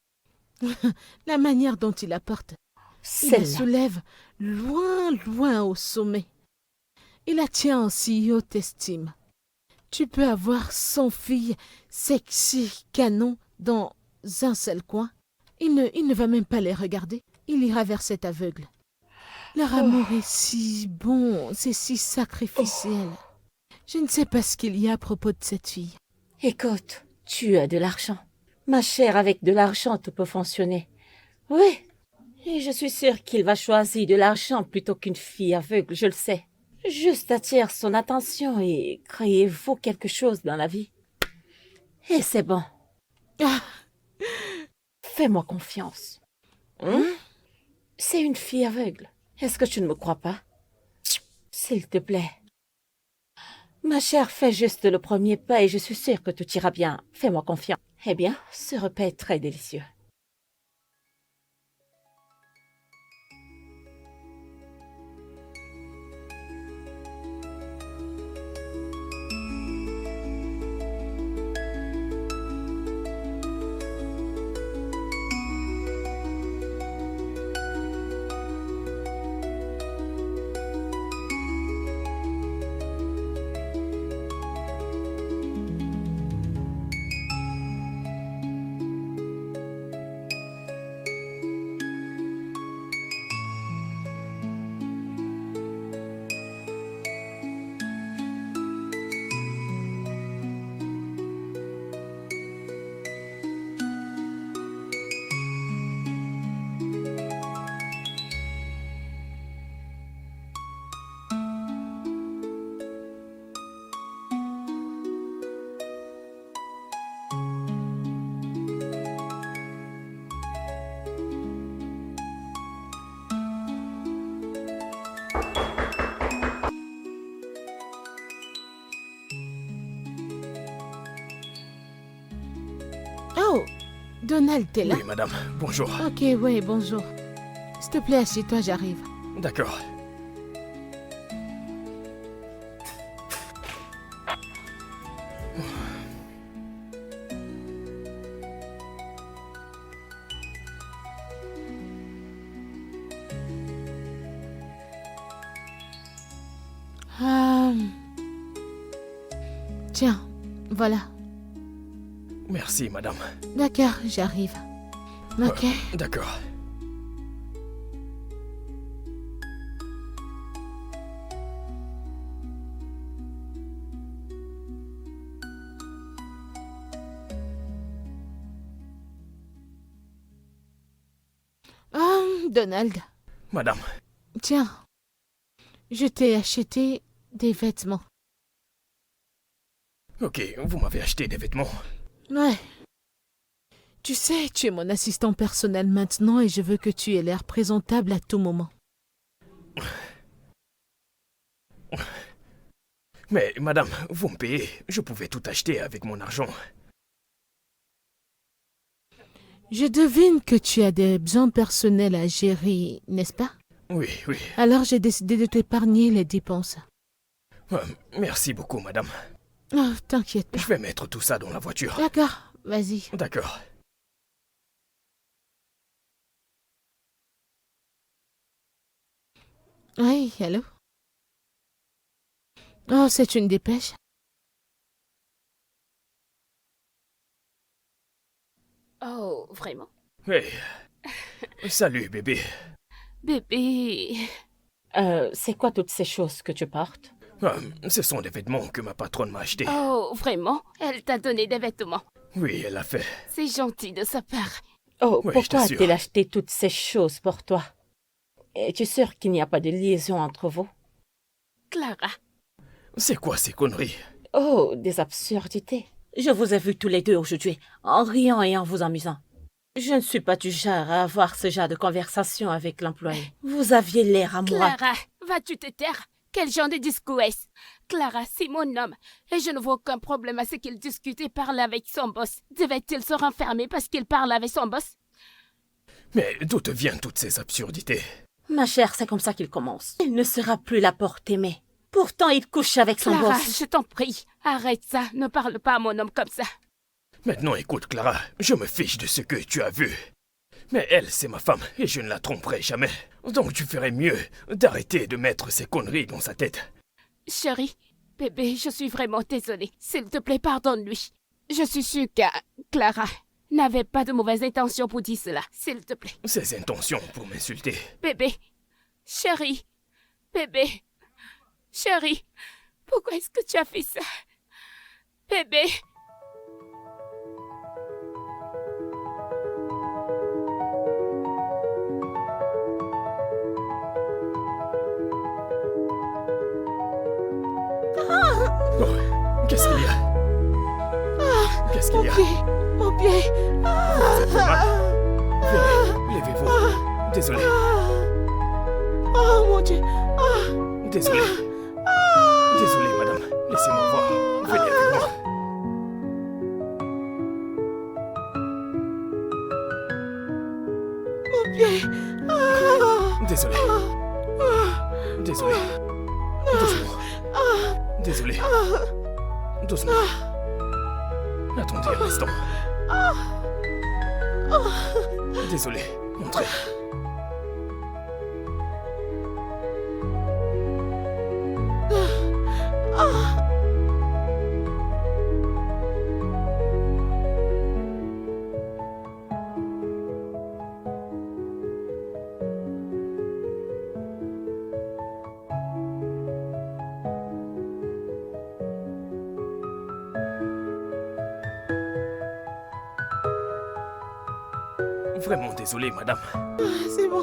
La manière dont il la porte. Il la Celle-là. soulève loin, loin au sommet. Il la tient en si haute estime. Tu peux avoir 100 filles sexy canon dans un seul coin. Il ne va même pas les regarder. Il ira vers cet aveugle. Leur amour est si bon, c'est si sacrificiel. Je ne sais pas ce qu'il y a à propos de cette fille. Écoute, tu as de l'argent. Ma chère, avec de l'argent, tout peut fonctionner. Oui. Et je suis sûre qu'il va choisir de l'argent plutôt qu'une fille aveugle, je le sais. Juste attire son attention et créez-vous quelque chose dans la vie. Et c'est bon. Ah, Fais-moi confiance. Hein? C'est une fille aveugle. Est-ce que tu ne me crois pas? S'il te plaît. Ma chère, fais juste le premier pas et je suis sûre que tout ira bien. Fais-moi confiance. Eh bien, ce repas est très délicieux. oh, Donald, t'es là? Oui, madame. Bonjour. Ok, oui, bonjour. S'il te plaît, assieds-toi, j'arrive. D'accord. Ah, tiens, voilà. Merci, madame. D'accord, j'arrive. Ok. D'accord. Ah, Donald, Madame. tiens. Je t'ai acheté des vêtements. Ok, vous m'avez acheté des vêtements. Ouais. Tu sais, tu es mon assistant personnel maintenant et je veux que tu aies l'air présentable à tout moment. Mais, madame, vous me payez. Je pouvais tout acheter avec mon argent. Je devine que tu as des besoins personnels à gérer, n'est-ce pas? Oui, oui. Alors j'ai décidé de t'épargner les dépenses. Merci beaucoup, madame. Oh, t'inquiète pas. Je vais mettre tout ça dans la voiture. D'accord, vas-y. D'accord. Oui, allô? Oh, c'est une dépêche. Oh, vraiment? Hey. Salut, bébé. Bébé. C'est quoi toutes ces choses que tu portes? Ce sont des vêtements que ma patronne m'a achetés. Oh, vraiment? Elle t'a donné des vêtements. Oui, elle a fait. C'est gentil de sa part. Oh, Oui, je pourquoi t'assure. a-t-il acheté toutes ces choses pour toi? Es-tu sûr qu'il n'y a pas de liaison entre vous? Clara, C'est quoi ces conneries? Oh, des absurdités. Je vous ai vus tous les deux aujourd'hui, en riant et en vous amusant. Je ne suis pas du genre à avoir ce genre de conversation avec l'employé. Vous aviez l'air amoureux. Clara, vas-tu te taire? Quel genre de discours est-ce? Clara, c'est mon homme, et je ne vois aucun problème à ce qu'il discute et parle avec son boss. Devait-il se renfermer parce qu'il parle avec son boss? Mais d'où te viennent toutes ces absurdités? Ma chère, c'est comme ça qu'il commence. Il ne sera plus la porte aimée. Pourtant, il couche avec son Clara, boss. je t'en prie, arrête ça, ne parle pas à mon homme comme ça. Maintenant écoute Clara, je me fiche de ce que tu as vu. Mais elle, c'est ma femme, et je ne la tromperai jamais. Donc tu ferais mieux d'arrêter de mettre ces conneries dans sa tête. Chérie, bébé, je suis vraiment désolée. S'il te plaît, pardonne-lui. Je suis sûre que Clara n'avait pas de mauvaises intentions pour dire cela. S'il te plaît. Ses intentions pour m'insulter. Bébé, chérie, bébé, chérie, pourquoi est-ce que tu as fait ça? Bébé. Oh, qu'est-ce qu'il y a? Qu'est-ce qu'il y a? Mon pied. Vous êtes mal? Venez, levez-vous. Désolé, Oh mon Dieu. désolé. Désolé, madame. Laissez-moi voir. Venez avec moi. Mon pied. Désolé. Désolé. Doucement. Désolé. Doucement. Attendez un instant. Désolé. Entrez. Vraiment désolé, madame. C'est bon.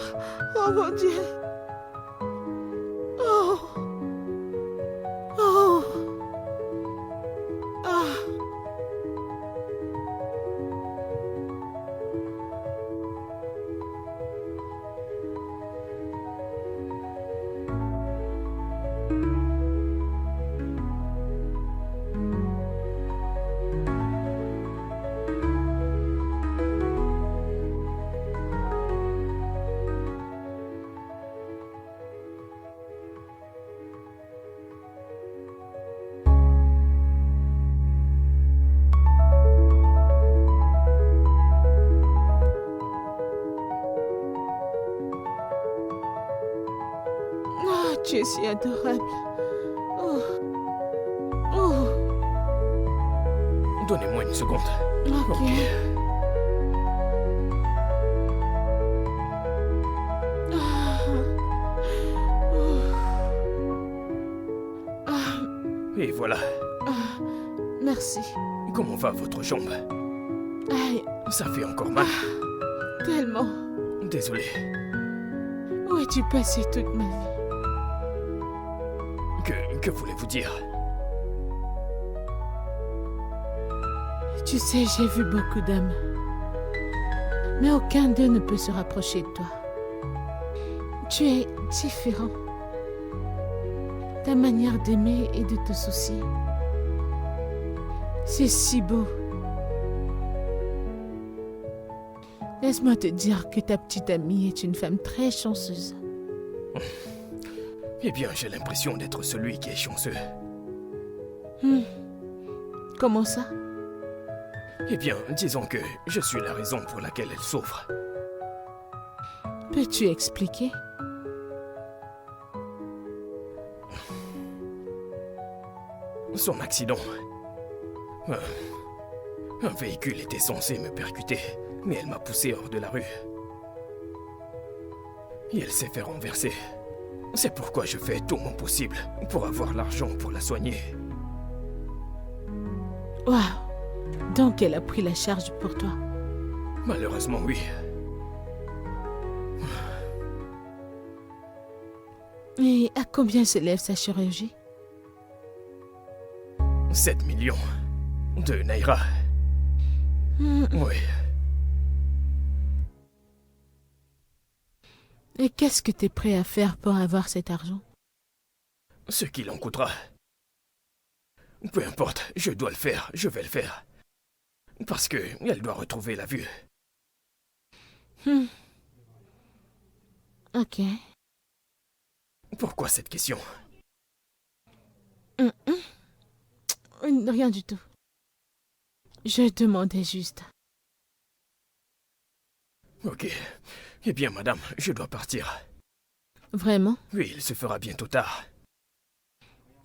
Oh mon Dieu. Oh. Oh. Ah. Ah, tu es si adorable. Oh. Oh. Donnez-moi une seconde. Ok. Ah. Oh. Ah, Et voilà. merci. Comment va votre jambe? Aïe, Ça fait encore mal. tellement. Désolé. Où as-tu passé toute ma vie? Que voulez-vous dire? Tu sais, j'ai vu beaucoup d'hommes. Mais aucun d'eux ne peut se rapprocher de toi. Tu es différent. Ta manière d'aimer et de te soucier. C'est si beau. Laisse-moi te dire que ta petite amie est une femme très chanceuse. Eh bien, j'ai l'impression d'être celui qui est chanceux. Comment ça? Eh bien, disons que je suis la raison pour laquelle elle souffre. Peux-tu expliquer? Son accident. Un véhicule était censé me percuter, mais elle m'a poussé hors de la rue. Et elle s'est fait renverser. C'est pourquoi je fais tout mon possible pour avoir l'argent pour la soigner. Waouh! Donc elle a pris la charge pour toi. Malheureusement, oui. Et à combien s'élève sa chirurgie? 7 millions de naira. Oui. Et qu'est-ce que t'es prêt à faire pour avoir cet argent? Ce qu'il en coûtera. Peu importe, je dois le faire, je vais le faire. Parce que elle doit retrouver la vue. Ok. Pourquoi cette question? Rien du tout. Je demandais juste. Ok. Eh bien, madame, je dois partir. Vraiment? Oui, il se fera bientôt tard.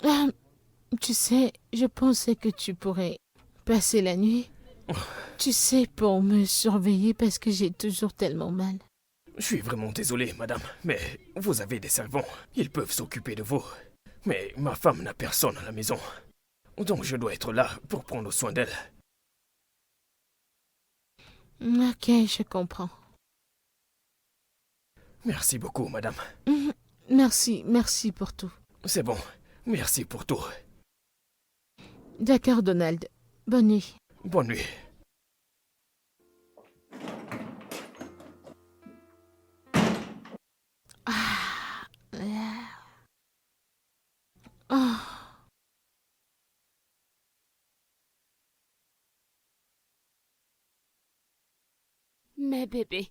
Ah, tu sais, je pensais que tu pourrais passer la nuit. Tu sais, pour me surveiller parce que j'ai toujours tellement mal. Je suis vraiment désolé, madame, mais vous avez des servants. Ils peuvent s'occuper de vous. Mais ma femme n'a personne à la maison. Donc je dois être là pour prendre soin d'elle. Ok, je comprends. Merci beaucoup, madame. Merci pour tout. C'est bon. Merci pour tout. D'accord, Donald. Bonne nuit. Bonne nuit. Oh. Mais bébé,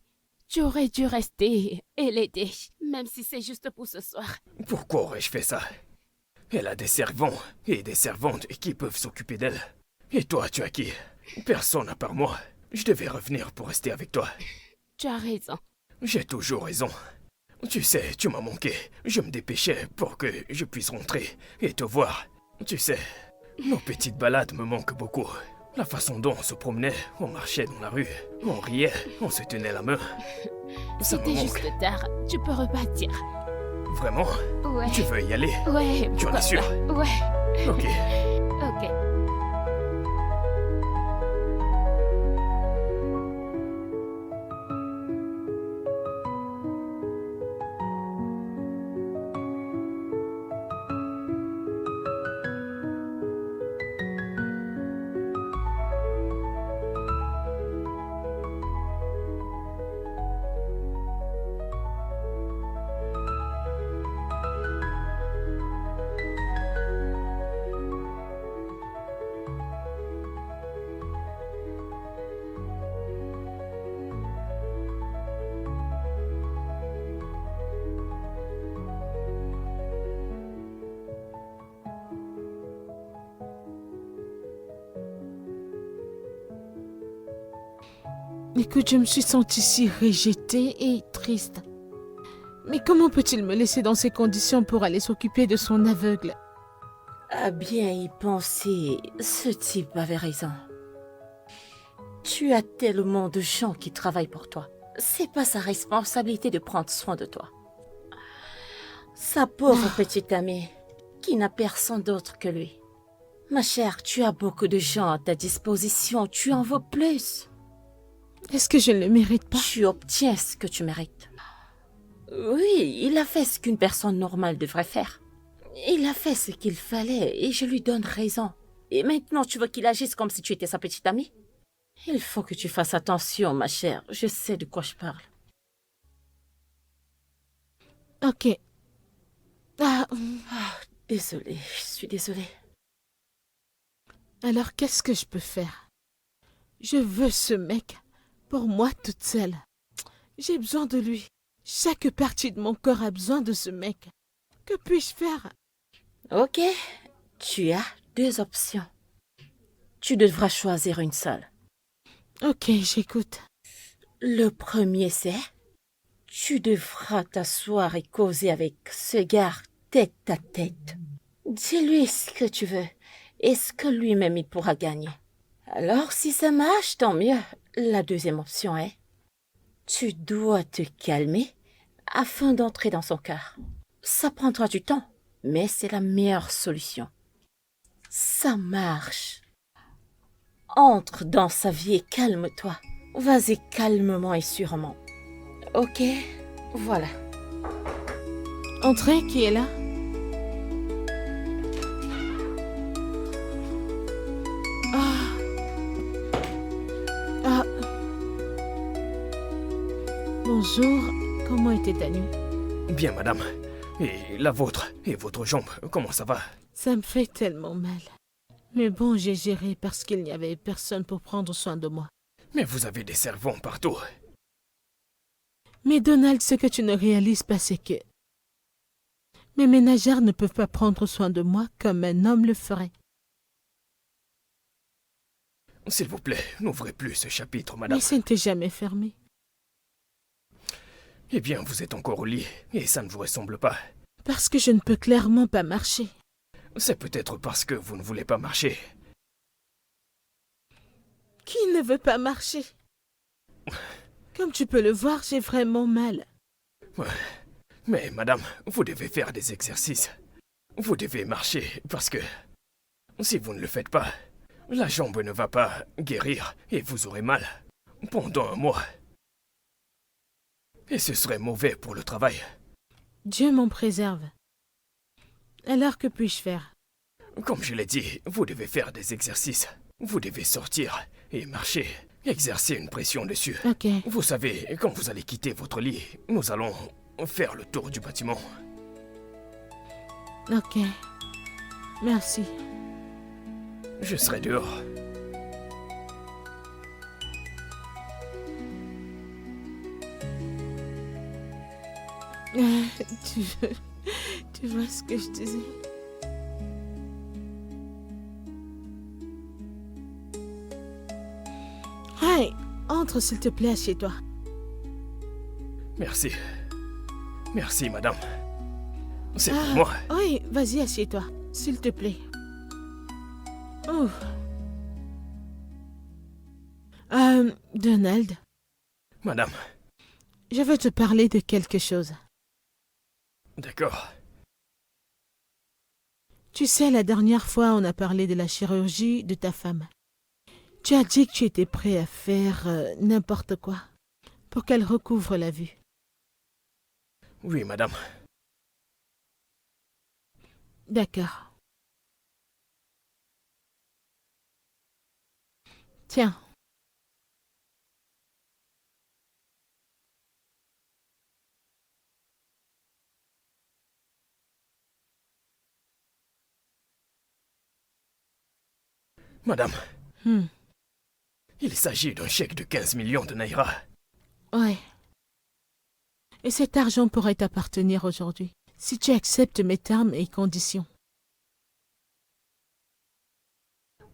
tu aurais dû rester et l'aider, même si c'est juste pour ce soir. Pourquoi aurais-je fait ça? Elle a des servants et des servantes qui peuvent s'occuper d'elle. Et toi, tu as qui? Personne à part moi. Je devais revenir pour rester avec toi. Tu as raison. J'ai toujours raison. Tu sais, tu m'as manqué. Je me dépêchais pour que je puisse rentrer et te voir. Tu sais, nos petites balades me manquent beaucoup. La façon dont on se promenait, on marchait dans la rue, on riait, on se tenait la main. Ça me C'était manque. juste tard. Tu peux repartir. Vraiment? Ouais. Tu veux y aller? Ouais. Tu en es pourquoi sûr? pas. Ouais. Ok. Ok. Écoute, je me suis sentie si rejetée et triste. Mais comment peut-il me laisser dans ces conditions pour aller s'occuper de son aveugle? À bien y penser, ce type avait raison. Tu as tellement de gens qui travaillent pour toi. C'est pas sa responsabilité de prendre soin de toi. Sa pauvre petite amie, qui n'a personne d'autre que lui. Ma chère, tu as beaucoup de gens à ta disposition, tu en veux plus. Est-ce que je ne le mérite pas? Tu obtiens ce que tu mérites. Oui, il a fait ce qu'une personne normale devrait faire. Il a fait ce qu'il fallait et je lui donne raison. Et maintenant, tu veux qu'il agisse comme si tu étais sa petite amie? Il faut que tu fasses attention, ma chère. Je sais de quoi je parle. Ok. Ah, Désolée, je suis désolée. alors qu'est-ce que je peux faire? Je veux ce mec pour moi toute seule. J'ai besoin de lui. Chaque partie de mon corps a besoin de ce mec. Que puis-je faire? Ok, tu as 2 options. Tu devras choisir une seule. Ok, j'écoute. Le premier, c'est... Tu devras t'asseoir et causer avec ce gars tête à tête. Dis-lui ce que tu veux et ce que lui-même il pourra gagner. Alors, si ça marche, tant mieux. La deuxième option est... Tu dois te calmer afin d'entrer dans son cœur. Ça prendra du temps, mais c'est la meilleure solution. Ça marche. Entre dans sa vie et calme-toi. Vas-y calmement et sûrement. Ok, voilà. Entrez, qui est là? Ah. Ah. Bonjour, comment était ta nuit? Bien, madame. Et la vôtre? Et votre jambe? Comment ça va? Ça me fait tellement mal. Mais bon, j'ai géré parce qu'il n'y avait personne pour prendre soin de moi. Mais vous avez des servants partout. Mais Donald, ce que tu ne réalises pas, c'est que mes ménagères ne peuvent pas prendre soin de moi comme un homme le ferait. S'il vous plaît, n'ouvrez plus ce chapitre, madame. Mais ça n'était jamais fermé. Eh bien, vous êtes encore au lit, et ça ne vous ressemble pas. Parce que je ne peux clairement pas marcher. C'est peut-être parce que vous ne voulez pas marcher. Qui ne veut pas marcher? Comme tu peux le voir, j'ai vraiment mal. Ouais. Mais madame, vous devez faire des exercices. Vous devez marcher, parce que si vous ne le faites pas, la jambe ne va pas guérir et vous aurez mal pendant un mois. Et ce serait mauvais pour le travail. Dieu m'en préserve. Alors que puis-je faire? Comme je l'ai dit, vous devez faire des exercices. Vous devez sortir et marcher. Exercer une pression dessus. Ok. Vous savez, quand vous allez quitter votre lit, nous allons faire le tour du bâtiment. Ok. Merci. Je serai dehors. Tu vois ce que je disais? Hey, entre s'il te plaît, assieds-toi. Merci. Merci, madame. C'est pour moi. Oui, vas-y, assieds-toi, s'il te plaît. Oh. Donald, Madame, je veux te parler de quelque chose. d'accord. Tu sais, la dernière fois, on a parlé de la chirurgie de ta femme. Tu as dit que tu étais prêt à faire n'importe quoi pour qu'elle recouvre la vue. Oui, madame. D'accord. Tiens. Madame, Hmm. il s'agit d'un chèque de 15 millions de naira. Ouais. Et cet argent pourrait t'appartenir aujourd'hui, si tu acceptes mes termes et conditions.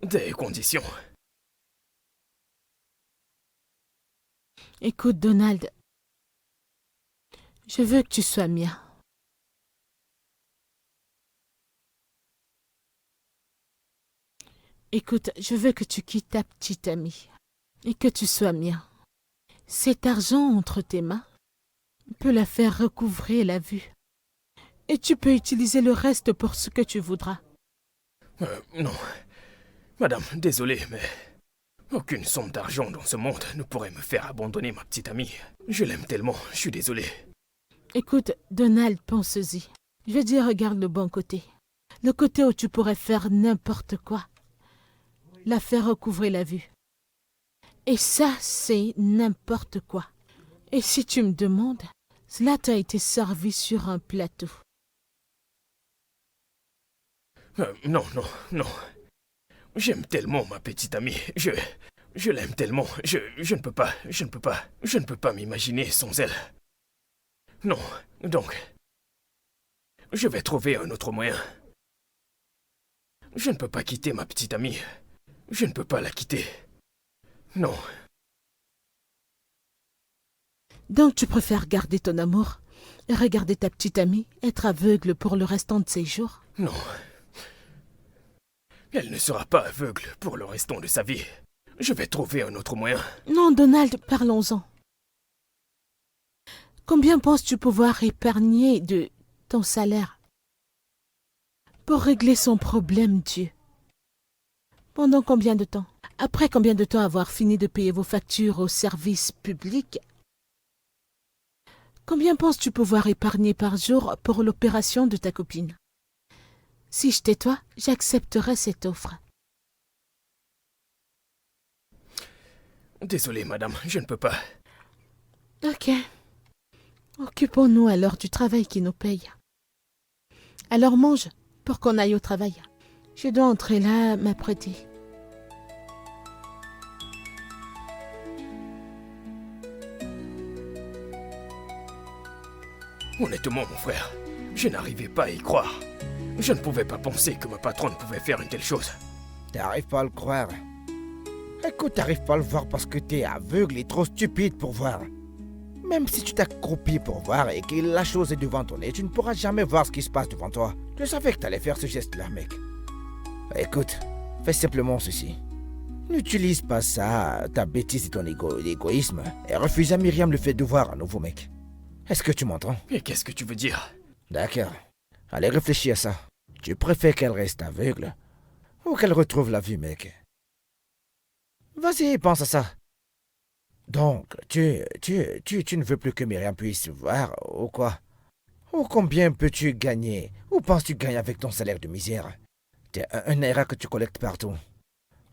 Des conditions. Écoute, Donald, je veux que tu sois mien. Écoute, je veux que tu quittes ta petite amie et que tu sois mien. Cet argent entre tes mains peut la faire recouvrer la vue. Et tu peux utiliser le reste pour ce que tu voudras. Non. Madame, désolé, mais aucune somme d'argent dans ce monde ne pourrait me faire abandonner ma petite amie. Je l'aime tellement, je suis désolé. Écoute, Donald, pense-y. Je veux dire, regarde le bon côté. Le côté où tu pourrais faire n'importe quoi. La faire recouvrer la vue. Et ça, c'est n'importe quoi. Et si tu me demandes, cela t'a été servi sur un plateau. Non. J'aime tellement ma petite amie. Je l'aime tellement. Je ne peux pas m'imaginer sans elle. Non, donc, je vais trouver un autre moyen. Je ne peux pas quitter ma petite amie. Je ne peux pas la quitter. Non. Donc tu préfères garder ton amour et regarder ta petite amie être aveugle pour le restant de ses jours? Non. Elle ne sera pas aveugle pour le restant de sa vie. Je vais trouver un autre moyen. Non, Donald, parlons-en. Combien penses-tu pouvoir épargner de ton salaire pour régler son problème, Dieu? Pendant combien de temps? Après combien de temps avoir fini de payer vos factures au service public, combien penses-tu pouvoir épargner par jour pour l'opération de ta copine? Si j'étais toi, j'accepterais cette offre. Désolé, madame, je ne peux pas. Ok. Occupons-nous alors du travail qui nous paye. Alors mange, pour qu'on aille au travail. Je dois entrer là, m'apprêter. Honnêtement, mon frère, je n'arrivais pas à y croire. Je ne pouvais pas penser que ma patronne pouvait faire une telle chose. T'arrives pas à le croire. Écoute, t'arrives pas à le voir parce que t'es aveugle et trop stupide pour voir. Même si tu t'accroupis pour voir et que la chose est devant ton nez, tu ne pourras jamais voir ce qui se passe devant toi. Je savais que t'allais faire ce geste-là, mec. Écoute, fais simplement ceci. N'utilise pas ça, ta bêtise et ton égoïsme, et refuse à Myriam le fait de voir à nouveau, mec. Est-ce que tu m'entends? Et qu'est-ce que tu veux dire? D'accord. Allez, réfléchis à ça. Tu préfères qu'elle reste aveugle ou qu'elle retrouve la vue, mec? Vas-y, pense à ça. Donc, tu ne veux plus que Myriam puisse voir, ou quoi? Ou combien peux-tu gagner? Ou penses-tu gagner avec ton salaire de misère? T'es un erreur que tu collectes partout.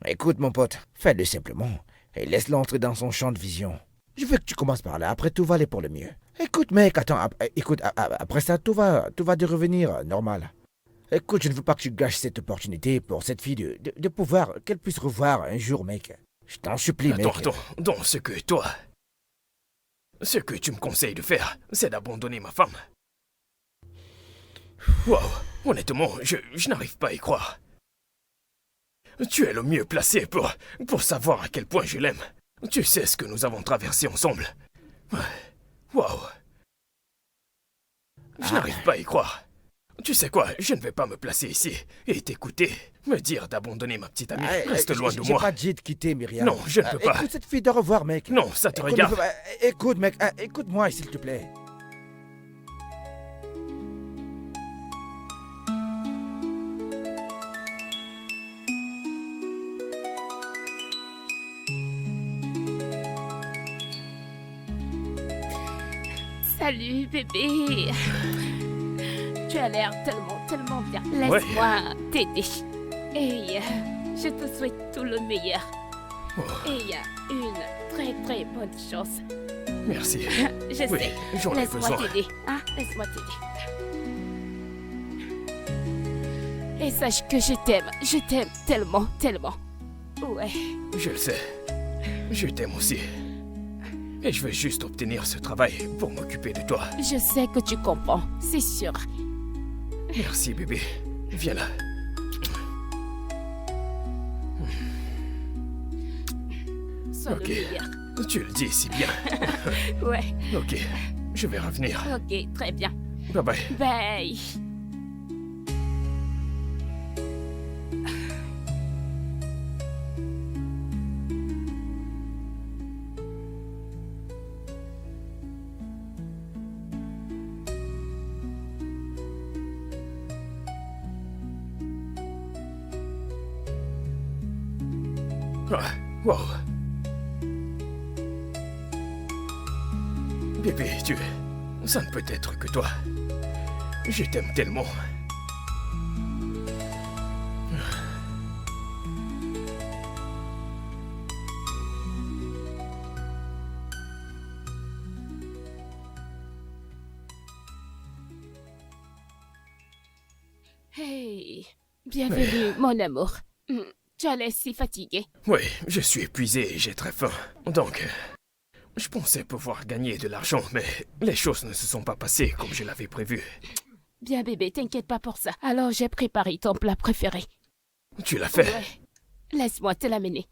Écoute, mon pote, fais-le simplement et laisse-le entrer dans son champ de vision. Je veux que tu commences par là, après tout va aller pour le mieux. Écoute, mec, attends, écoute, après ça, tout va devenir normal. Écoute, je ne veux pas que tu gâches cette opportunité pour cette fille de pouvoir, qu'elle puisse revoir un jour, mec. Je t'en supplie, mec. Attends, donc ce que tu me conseilles de faire, c'est d'abandonner ma femme. Wow, honnêtement, je n'arrive pas à y croire. Tu es le mieux placé pour savoir à quel point je l'aime. Tu sais ce que nous avons traversé ensemble. Wow. Je n'arrive pas à y croire. Tu sais quoi, je ne vais pas me placer ici et t'écouter, me dire d'abandonner ma petite amie. Reste loin de moi. J'ai pas dit de quitter, Myriam. Non, je ne peux pas. Écoute cette fille de revoir, mec. Non, ça te Écoute, regarde. Écoute, mec, écoute-moi, s'il te plaît. Salut, bébé. Tu as l'air tellement bien. Laisse-moi t'aider. Et je te souhaite tout le meilleur. Oh, Et une très bonne chance. merci. Je Oui, sais. j'en ai Laisse-moi besoin. t'aider. Hein? Laisse-moi t'aider. Et sache que je t'aime tellement. Ouais. Je le sais. Je t'aime aussi. Et je veux juste obtenir ce travail pour m'occuper de toi. Je sais que tu comprends, c'est sûr. Merci, bébé. Viens là. Sois le Ok. meilleur. Tu le dis si bien. Ouais. Ok, je vais revenir. Ok, très bien. Bye bye. Bye. Ah, wow. Bébé, ça ne peut être que toi. Je t'aime tellement. Hey, bienvenue, mon amour. Tu as l'air si fatigué. Oui, je suis épuisé et j'ai très faim. Donc, je pensais pouvoir gagner de l'argent, mais les choses ne se sont pas passées comme je l'avais prévu. Bien, bébé, t'inquiète pas pour ça. Alors, j'ai préparé ton plat préféré. Tu l'as fait. Ouais. Laisse-moi te l'amener.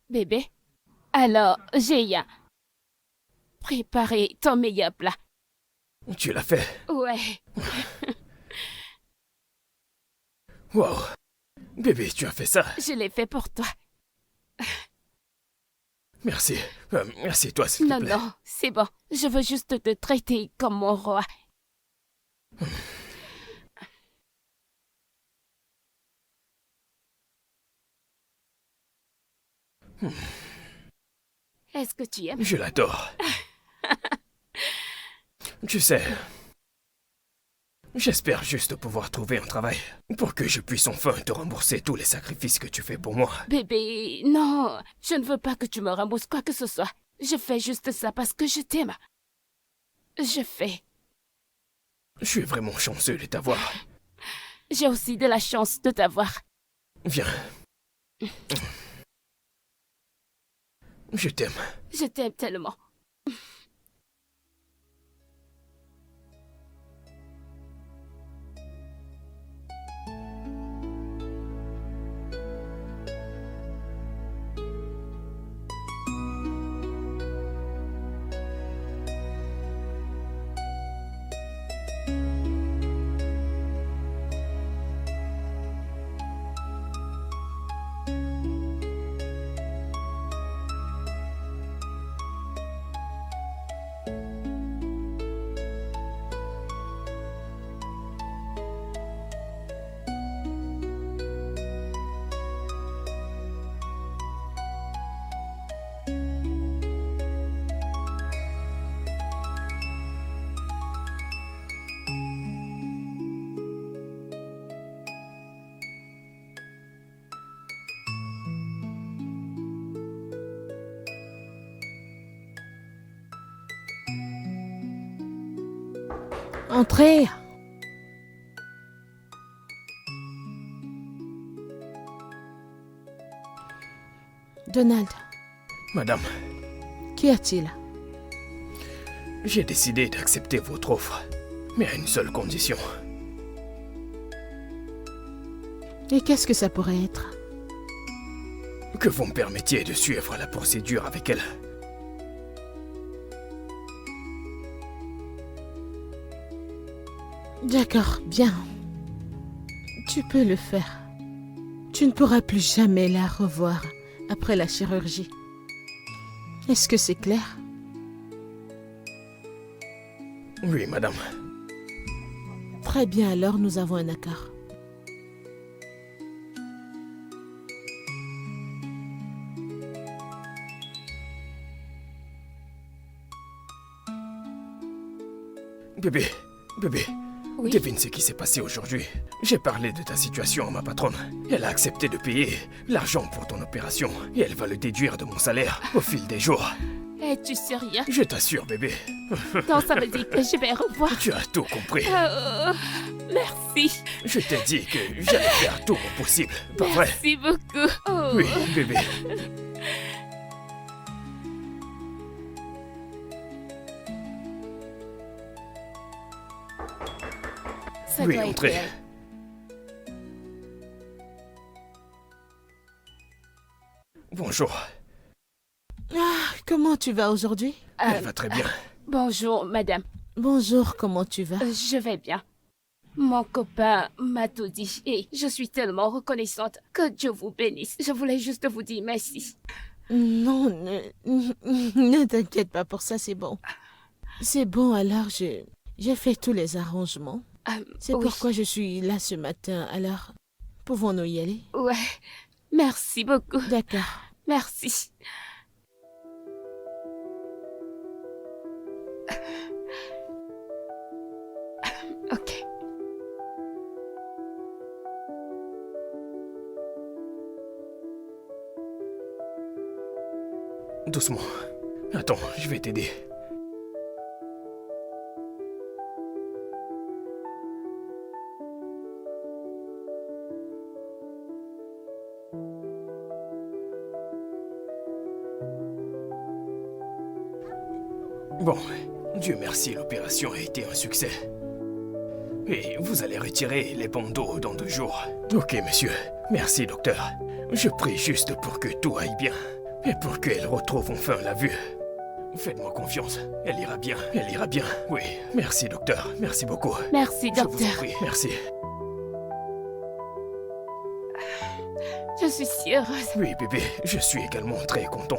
Bébé, alors, j'ai préparé ton meilleur plat. Tu l'as fait. Ouais. Wow. Bébé, tu as fait ça. Je l'ai fait pour toi. Merci. Assieds-toi, s'il te Non, plaît. non, c'est bon. Je veux juste te traiter comme mon roi. Est-ce que tu aimes? Je l'adore. Tu sais, j'espère juste pouvoir trouver un travail pour que je puisse enfin te rembourser tous les sacrifices que tu fais pour moi. Bébé, non, je ne veux pas que tu me rembourses quoi que ce soit. Je fais juste ça parce que je t'aime. Je fais. Je suis vraiment chanceux de t'avoir. J'ai aussi de la chance de t'avoir. Viens. Je t'aime. Je t'aime tellement. Entrez. Donald, Madame, qu'y a-t-il? j'ai décidé d'accepter votre offre, mais à une seule condition. Et qu'est-ce que ça pourrait être? Que vous me permettiez de suivre la procédure avec elle. D'accord, bien. Tu peux le faire. Tu ne pourras plus jamais la revoir après la chirurgie. Est-ce que c'est clair? Oui, madame. Très bien, alors nous avons un accord. Bébé, Oui. devine ce qui s'est passé aujourd'hui. J'ai parlé de ta situation à ma patronne. Elle a accepté de payer l'argent pour ton opération et elle va le déduire de mon salaire au fil des jours. Es-tu sérieux? Je t'assure, bébé. Donc ça veut dire que je vais revoir. Tu as tout compris. Merci. Je t'ai dit que j'allais faire tout mon possible, pas vrai? Merci beaucoup. Oh. Oui, bébé. Ça Oui, doit être entrez. elle. Bonjour. Ah, comment tu vas aujourd'hui? Elle va très bien. Bonjour, madame. Bonjour, comment tu vas? Je vais bien. Mon copain m'a tout dit et je suis tellement reconnaissante. Que Dieu vous bénisse. Je voulais juste vous dire merci. Non, ne t'inquiète pas pour ça, c'est bon. C'est bon, alors j'ai fait tous les arrangements. C'est Oui. pourquoi je suis là ce matin, alors pouvons-nous y aller? Ouais. Merci beaucoup. D'accord. Merci. Ok. Doucement. Attends, je vais t'aider. Bon, Dieu merci, l'opération a été un succès. Et vous allez retirer les bandeaux dans 2 jours. Ok, monsieur. Merci, docteur. Je prie juste pour que tout aille bien. Et pour qu'elle retrouve enfin la vue. Faites-moi confiance. Elle ira bien. Elle ira bien. Oui. Merci, docteur. Merci beaucoup. Merci, Je vous en docteur. prie. Merci. Je suis si heureuse. Oui, bébé. Je suis également très content.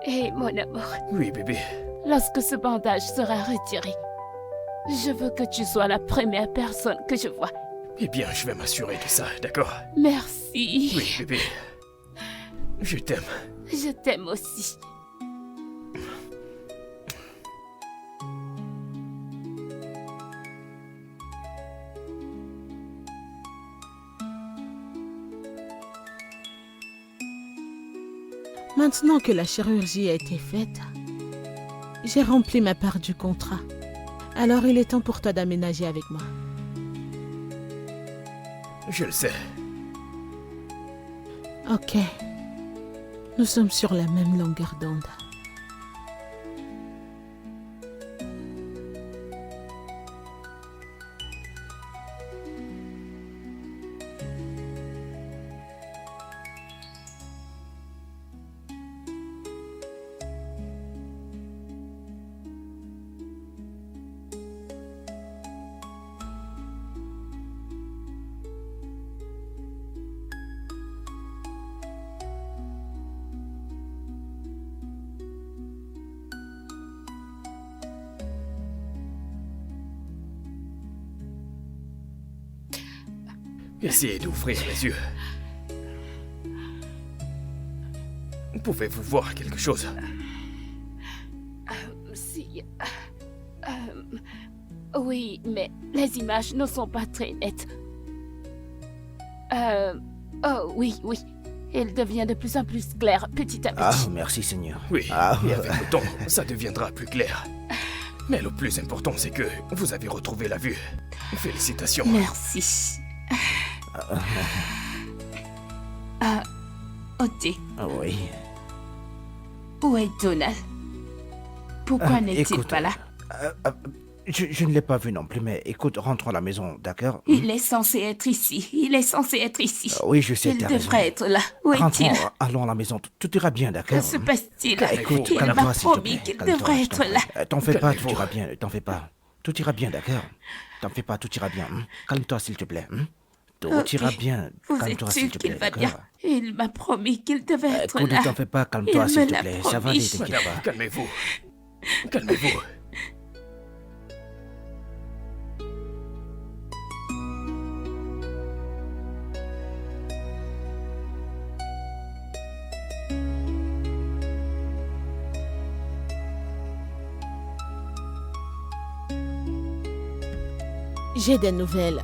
Et mon amour, Oui, bébé. lorsque ce bandage sera retiré, je veux que tu sois la première personne que je vois. Eh bien, je vais m'assurer de ça, d'accord? Merci. Oui, bébé. Je t'aime. Je t'aime aussi. Maintenant que la chirurgie a été faite, j'ai rempli ma part du contrat. Alors il est temps pour toi d'aménager avec moi. Je le sais. Ok. Nous sommes sur la même longueur d'onde. Essayez d'ouvrir les yeux. Pouvez-vous voir quelque chose? Si. Oui, mais les images ne sont pas très nettes. Oh oui, oui. Il devient de plus en plus clair petit à Ah, petit. merci Seigneur. Oui, Ah, et avec le temps, ça deviendra plus clair. Mais le plus important, c'est que vous avez retrouvé la vue. Félicitations. Merci. Oti, ah oui. où est Donald? Pourquoi n'est-il Écoute, pas là? Je ne l'ai pas vu non plus, mais écoute, rentrons à la maison, d'accord? Il est censé être ici. Il est censé être ici. Oui, je sais, Il t'as devrait raison. être là. Où est-il? Rentrons, allons à la maison, tout ira bien, d'accord? Que se passe-t-il? Écoute, Il m'a calme-toi, s'il te promis plaît. qu'il Calme-toi, devrait je t'en être là. prie. T'en fais pas, tout Calmez-vous. ira bien, t'en fais pas. Tout ira bien, d'accord? T'en fais pas, tout ira bien. Calme-toi, s'il te plaît. Tout Ok. ira bien. Vous Calme-toi, êtes s'il sûr te qu'il plaît, va bien? d'accord? Il m'a promis qu'il devait être Écoute, là. ne t'en fais pas, calme-toi, Il s'il me te l'a plaît. Ça va promis. aller, t'inquiète Madame, pas. calmez-vous. Calmez-vous. J'ai des nouvelles.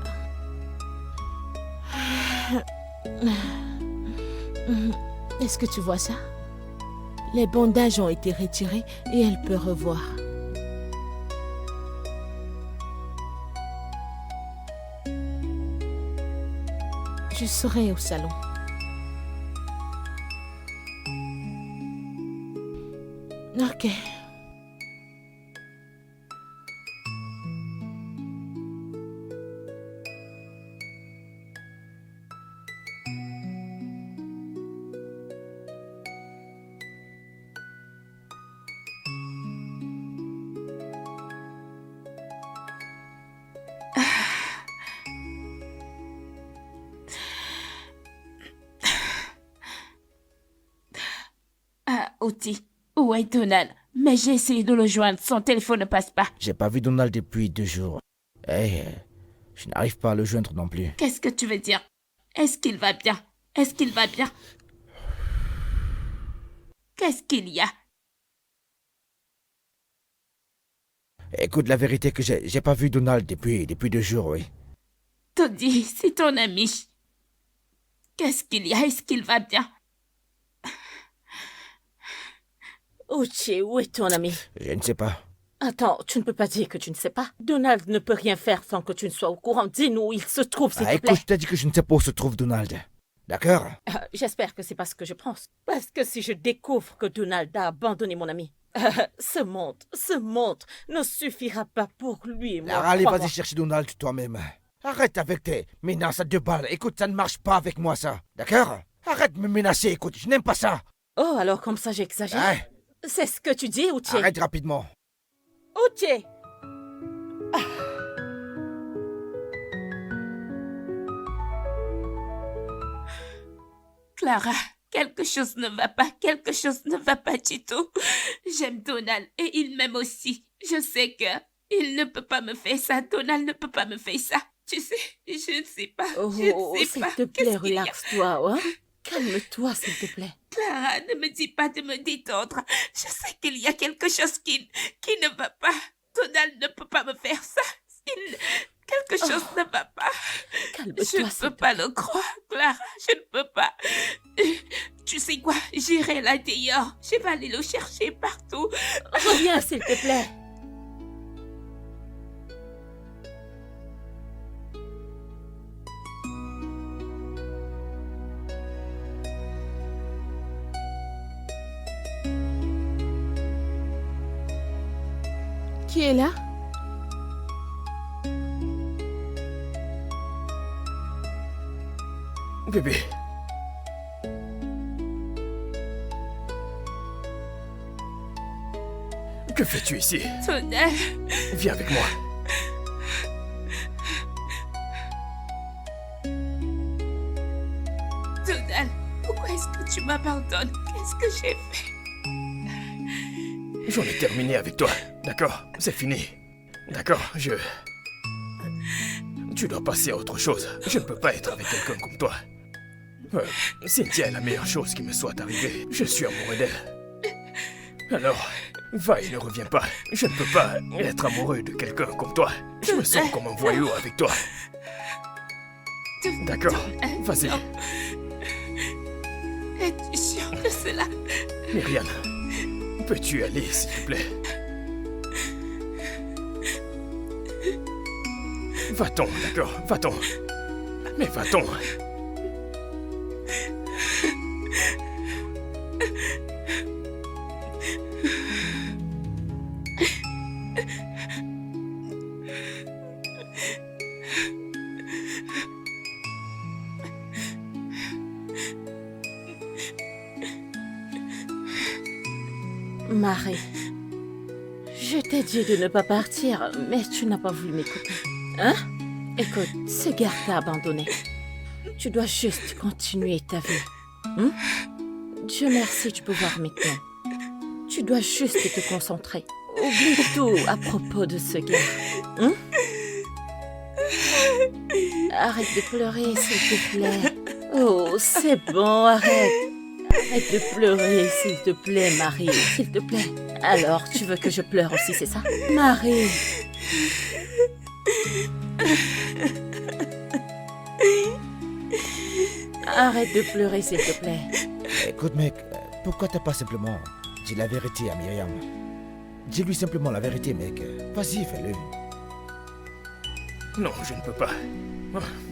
Est-ce que tu vois ça? Les bandages ont été retirés et elle peut revoir. Je serai au salon. Ok. Ah, Oti, où est Donald? Mais j'ai essayé de le joindre. Son téléphone ne passe pas. J'ai pas vu Donald depuis 2 jours. Je n'arrive pas à le joindre non plus. Qu'est-ce que tu veux dire? Est-ce qu'il va bien? Est-ce qu'il va bien? Qu'est-ce qu'il y a? Écoute, la vérité que j'ai pas vu Donald depuis 2 jours, oui. Toddy, c'est ton ami. Qu'est-ce qu'il y a? Est-ce qu'il va bien? Uche, où est ton ami? Je ne sais pas. Attends, tu ne peux pas dire que tu ne sais pas. Donald ne peut rien faire sans que tu ne sois au courant. Dis-nous où il se trouve, s'il te Écoute, plaît. je t'ai dit que je ne sais pas où se trouve Donald. D'accord? J'espère que c'est pas ce que je pense. Parce que si je découvre que Donald a abandonné mon ami, ce monde ne suffira pas pour lui et moi. Alors, allez, crois-moi. vas-y chercher Donald toi-même. Arrête avec tes menaces à 2 balles. Écoute, ça ne marche pas avec moi, ça. D'accord? Arrête de me menacer, écoute, je n'aime pas ça. Oh, alors comme ça j'exagère. Hein? C'est ce que tu dis, Uche? Arrête rapidement. Uche! Clara, Quelque chose ne va pas, quelque chose ne va pas du tout. J'aime Donald et il m'aime aussi. Je sais que il ne peut pas me faire ça. Donald ne peut pas me faire ça. Tu sais, je ne sais pas. Oh, je ne sais s'il pas. te plaît, Qu'est-ce qu'il y a? relaxe-toi, hein? Calme-toi, s'il te plaît. Clara, ne me dis pas de me détendre. Je sais qu'il y a quelque chose qui ne va pas. Donald ne peut pas me faire ça. Quelque chose ne va pas. Calme-toi, Je ne s'il peux te pas plaît. le croire, Clara. Je ne peux pas. Tu sais quoi? J'irai là dehors. Je vais aller le chercher partout. Reviens, s'il te plaît. Qui est là? Bébé. Que fais-tu ici? Donald, Viens avec moi. Donald, pourquoi est-ce que tu m'abandonnes? Qu'est-ce que j'ai fait? J'en ai terminé avec toi. D'accord? C'est fini. D'accord? Tu dois passer à autre chose. Je ne peux pas être avec quelqu'un comme toi. Cynthia est la meilleure chose qui me soit arrivée. Je suis amoureux d'elle. Alors, va et ne reviens pas. Je ne peux pas être amoureux de quelqu'un comme toi. Je me sens comme un voyou avec toi. D'accord? Vas-y. Es-tu sûr de cela? Myriam, peux-tu aller, s'il te plaît? Va-t'en, d'accord? Va-t'en. Mais va-t'en. Marie, je t'ai dit de ne pas partir, mais tu n'as pas voulu m'écouter. Hein? Écoute, ce gars t'a abandonné. Tu dois juste continuer ta vie. Hein? Dieu merci, tu peux voir maintenant. Tu dois juste te concentrer. Oublie tout à propos de ce gars. Hein? Arrête de pleurer, s'il te plaît. Oh, c'est bon, arrête. Arrête de pleurer, s'il te plaît, Marie. S'il te plaît. Alors, tu veux que je pleure aussi, c'est ça? Marie. Arrête de pleurer, s'il te plaît. Écoute, mec, pourquoi t'as pas simplement dit la vérité à Myriam? Dis-lui simplement la vérité, mec. Vas-y, fais-le. Non, je ne peux pas.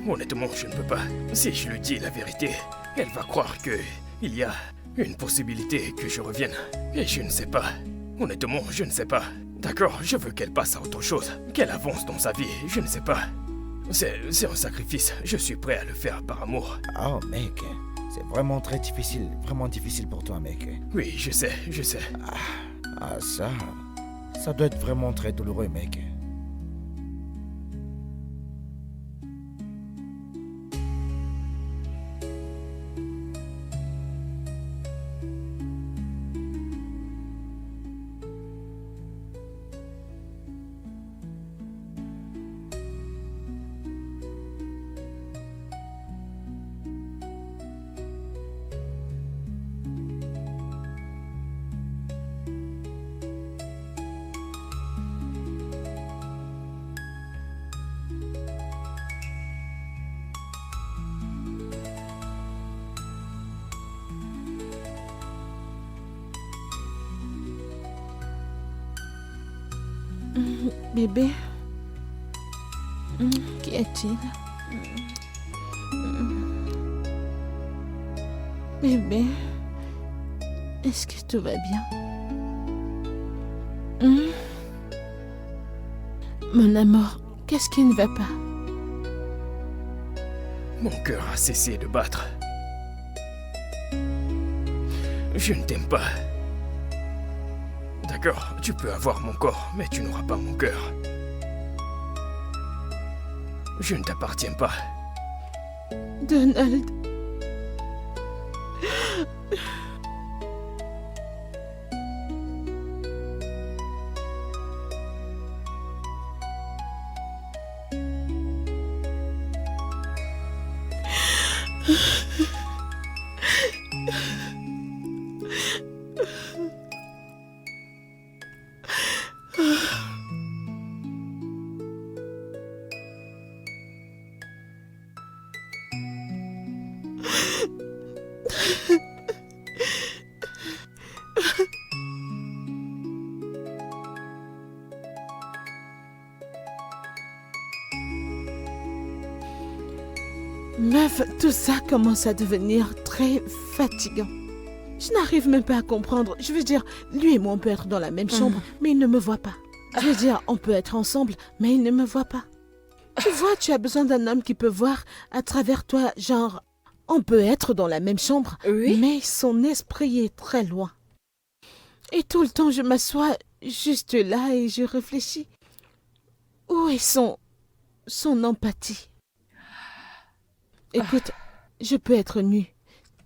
Honnêtement, je ne peux pas. Si je lui dis la vérité, elle va croire que il y a une possibilité que je revienne. Et je ne sais pas. Honnêtement, je ne sais pas. D'accord, je veux qu'elle passe à autre chose. Qu'elle avance dans sa vie. Je ne sais pas. C'est un sacrifice. Je suis prêt à le faire par amour. Oh, mec, c'est vraiment très difficile. Vraiment difficile pour toi, mec. Oui, je sais, je sais. Ah, ça doit être vraiment très douloureux, mec. Bébé, qu'y a-t-il? Bébé, est-ce que tout va bien? Mon amour, qu'est-ce qui ne va pas? Mon cœur a cessé de battre. Je ne t'aime pas. D'accord, tu peux avoir mon corps, mais tu n'auras pas mon cœur. Je ne t'appartiens pas. Donald. Meuf, tout ça commence à devenir très fatigant. Je n'arrive même pas à comprendre. Je veux dire, lui et moi, on peut être dans la même chambre, mais il ne me voit pas. Je veux dire, on peut être ensemble, mais il ne me voit pas. Tu vois, tu as besoin d'un homme qui peut voir à travers toi, genre, on peut être dans la même chambre, Oui. mais son esprit est très loin. Et tout le temps, je m'assois juste là et je réfléchis. Où est son empathie? Écoute, je peux être nue,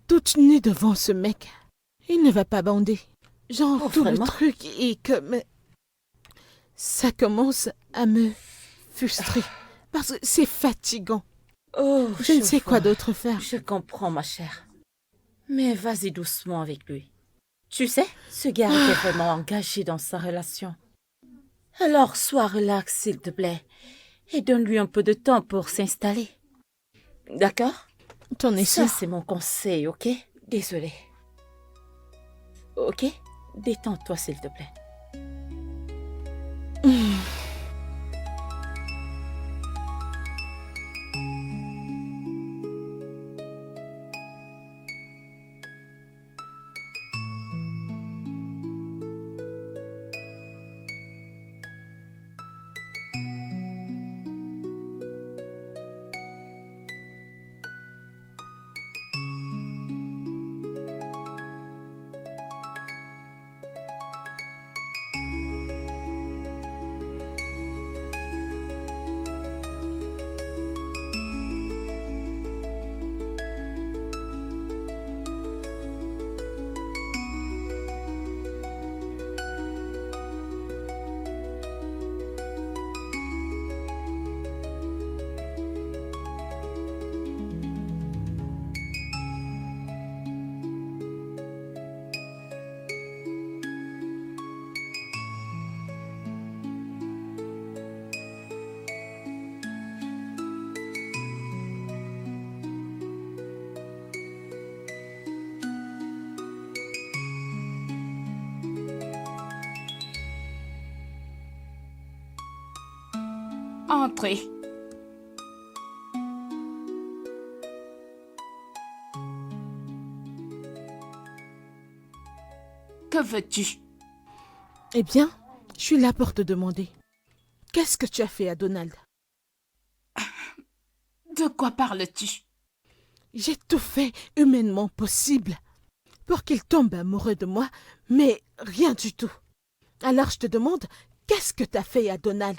toute nue devant ce mec. Il ne va pas bander. Genre, Oh, tout le vraiment? truc est comme... Ça commence à me frustrer. Parce que c'est fatigant. Oh, Je ne sais quoi vois. d'autre faire. Je comprends, ma chère. Mais vas-y doucement avec lui. Tu sais, ce gars est vraiment engagé dans sa relation. Alors, sois relax, s'il te plaît, et donne-lui un peu de temps pour s'installer. D'accord? T'en es Ça, sûr? c'est mon conseil, ok? Désolée. Ok? Détends-toi, s'il te plaît. Entrez. Que veux-tu? Eh bien, je suis là pour te demander. Qu'est-ce que tu as fait à Donald? De quoi parles-tu? J'ai tout fait humainement possible pour qu'il tombe amoureux de moi, mais rien du tout. Alors je te demande, qu'est-ce que tu as fait à Donald?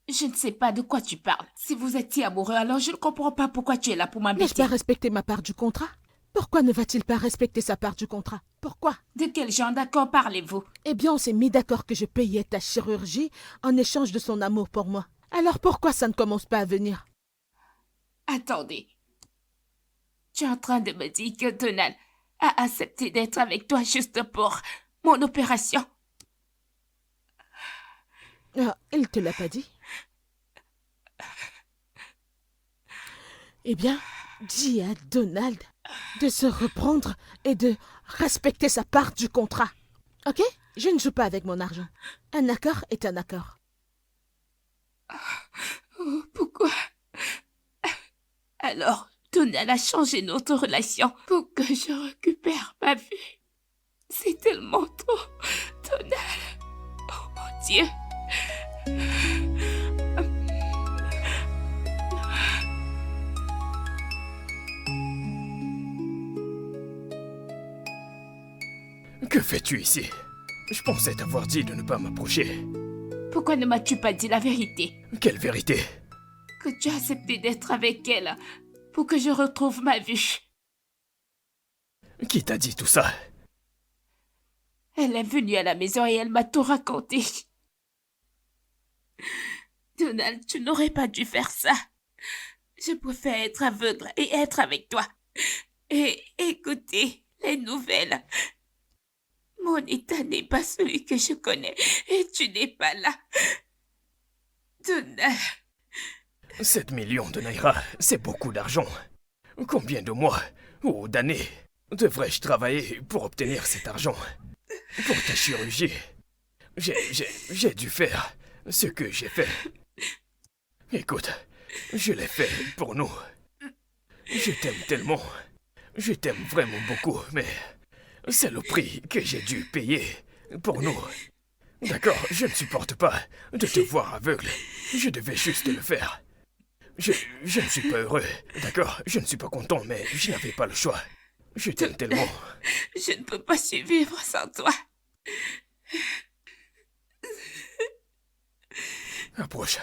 Je ne sais pas de quoi tu parles. Si vous étiez amoureux, alors je ne comprends pas pourquoi tu es là pour N'ai-je m'embêter. pas respecté ma part du contrat? Pourquoi ne va-t-il pas respecter sa part du contrat? Pourquoi? De quel genre d'accord parlez-vous? Eh bien, on s'est mis d'accord que je payais ta chirurgie en échange de son amour pour moi. Alors pourquoi ça ne commence pas à venir? Attendez. Tu es en train de me dire que Donald a accepté d'être avec toi juste pour mon opération? Ah, il te l'a pas dit? Eh bien, dis à Donald de se reprendre et de respecter sa part du contrat. Ok? Je ne joue pas avec mon argent. Un accord est un accord. Oh, pourquoi? Alors, Donald a changé notre relation pour que je récupère ma vue. C'est tellement trop, Donald. Oh mon Dieu. Que fais-tu ici? Je pensais t'avoir dit de ne pas m'approcher. Pourquoi ne m'as-tu pas dit la vérité? Quelle vérité? Que tu as accepté d'être avec elle pour que je retrouve ma vue. Qui t'a dit tout ça? Elle est venue à la maison et elle m'a tout raconté. Donald, tu n'aurais pas dû faire ça. Je préfère être aveugle et être avec toi. Et écouter les nouvelles. Mon état n'est pas celui que je connais et tu n'es pas là. Donald. 7 millions de naira, c'est beaucoup d'argent. Combien de mois ou d'années devrais-je travailler pour obtenir cet argent? Pour ta chirurgie, j'ai dû faire ce que j'ai fait. Écoute, je l'ai fait pour nous. Je t'aime tellement. Je t'aime vraiment beaucoup, mais c'est le prix que j'ai dû payer pour nous. D'accord, je ne supporte pas de te voir aveugle. Je devais juste le faire. Je ne suis pas heureux, d'accord? Je ne suis pas content, mais je n'avais pas le choix. Je t'aime tellement. Je ne peux pas survivre sans toi. Approche.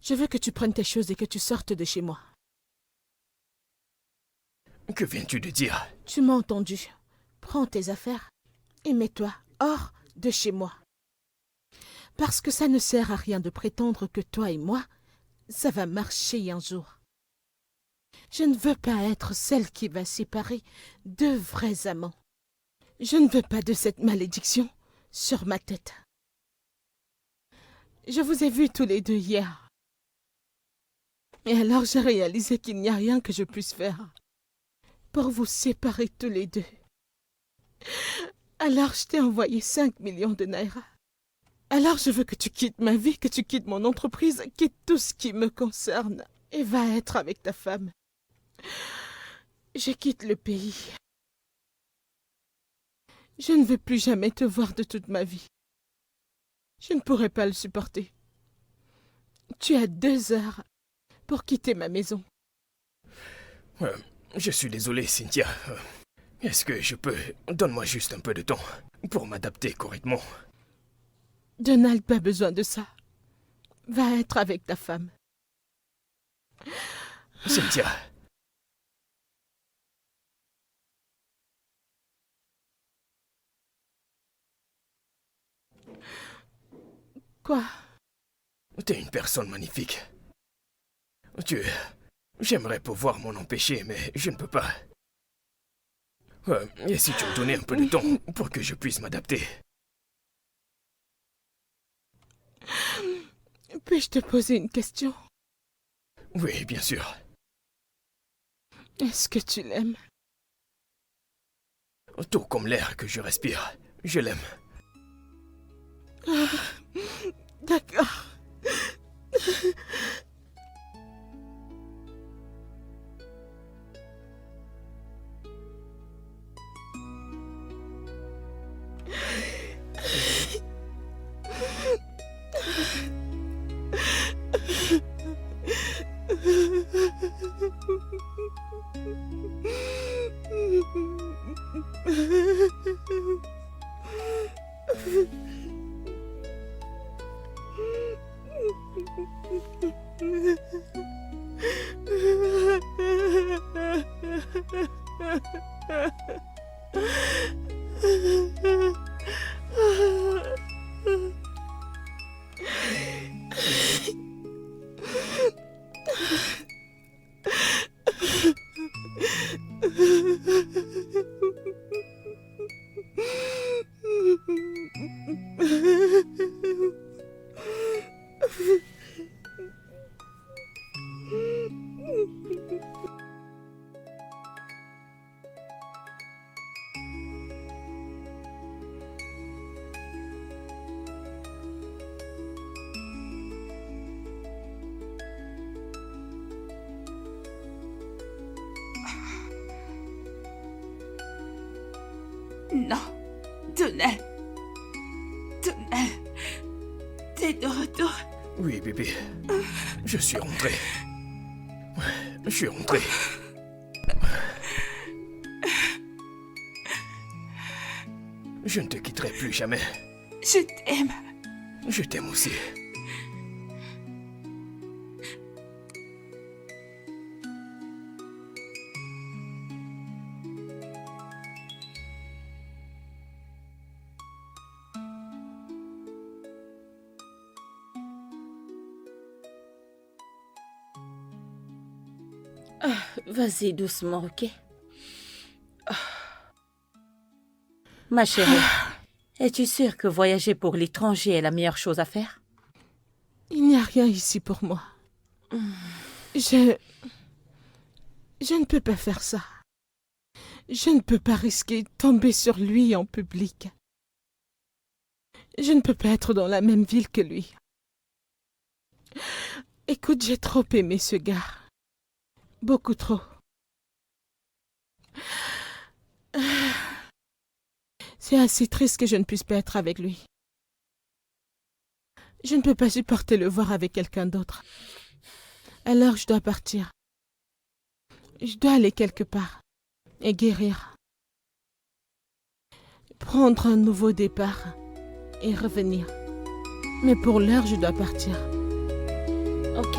Je veux que tu prennes tes choses et que tu sortes de chez moi. Que viens-tu de dire? Tu m'as entendu. Prends tes affaires et mets-toi hors de chez moi. Parce que ça ne sert à rien de prétendre que toi et moi, ça va marcher un jour. Je ne veux pas être celle qui va séparer deux vrais amants. Je ne veux pas de cette malédiction sur ma tête. Je vous ai vus tous les deux hier. Et alors j'ai réalisé qu'il n'y a rien que je puisse faire pour vous séparer tous les deux. Alors je t'ai envoyé 5 millions de naira. Alors je veux que tu quittes ma vie, que tu quittes mon entreprise, quitte tout ce qui me concerne et va être avec ta femme. Je quitte le pays. Je ne veux plus jamais te voir de toute ma vie. Je ne pourrai pas le supporter. Tu as 2 heures pour quitter ma maison. Je suis désolé, Cynthia. Est-ce que je peux... Donne-moi juste un peu de temps pour m'adapter correctement. Donald, pas besoin de ça. Va être avec ta femme. Cynthia. Quoi? T'es une personne magnifique. J'aimerais pouvoir m'en empêcher, mais je ne peux pas. Et si tu me donnais un peu de temps pour que je puisse m'adapter? Puis-je te poser une question? Oui, bien sûr. Est-ce que tu l'aimes? Tout comme l'air que je respire, je l'aime. D'accord. Non, Donnel. Donnel. T'es de retour. Oui, bébé. Je suis rentré. Je suis rentré. Je ne te quitterai plus jamais. Je t'aime. Je t'aime aussi. Vas-y doucement, ok? Ma chérie, es-tu sûre que voyager pour l'étranger est la meilleure chose à faire? Il n'y a rien ici pour moi. Je ne peux pas faire ça. Je ne peux pas risquer de tomber sur lui en public. Je ne peux pas être dans la même ville que lui. Écoute, j'ai trop aimé ce gars. Beaucoup trop. C'est assez triste que je ne puisse pas être avec lui. Je ne peux pas supporter le voir avec quelqu'un d'autre. Alors je dois partir. Je dois aller quelque part et guérir. Prendre un nouveau départ et revenir. Mais pour l'heure, je dois partir. Ok.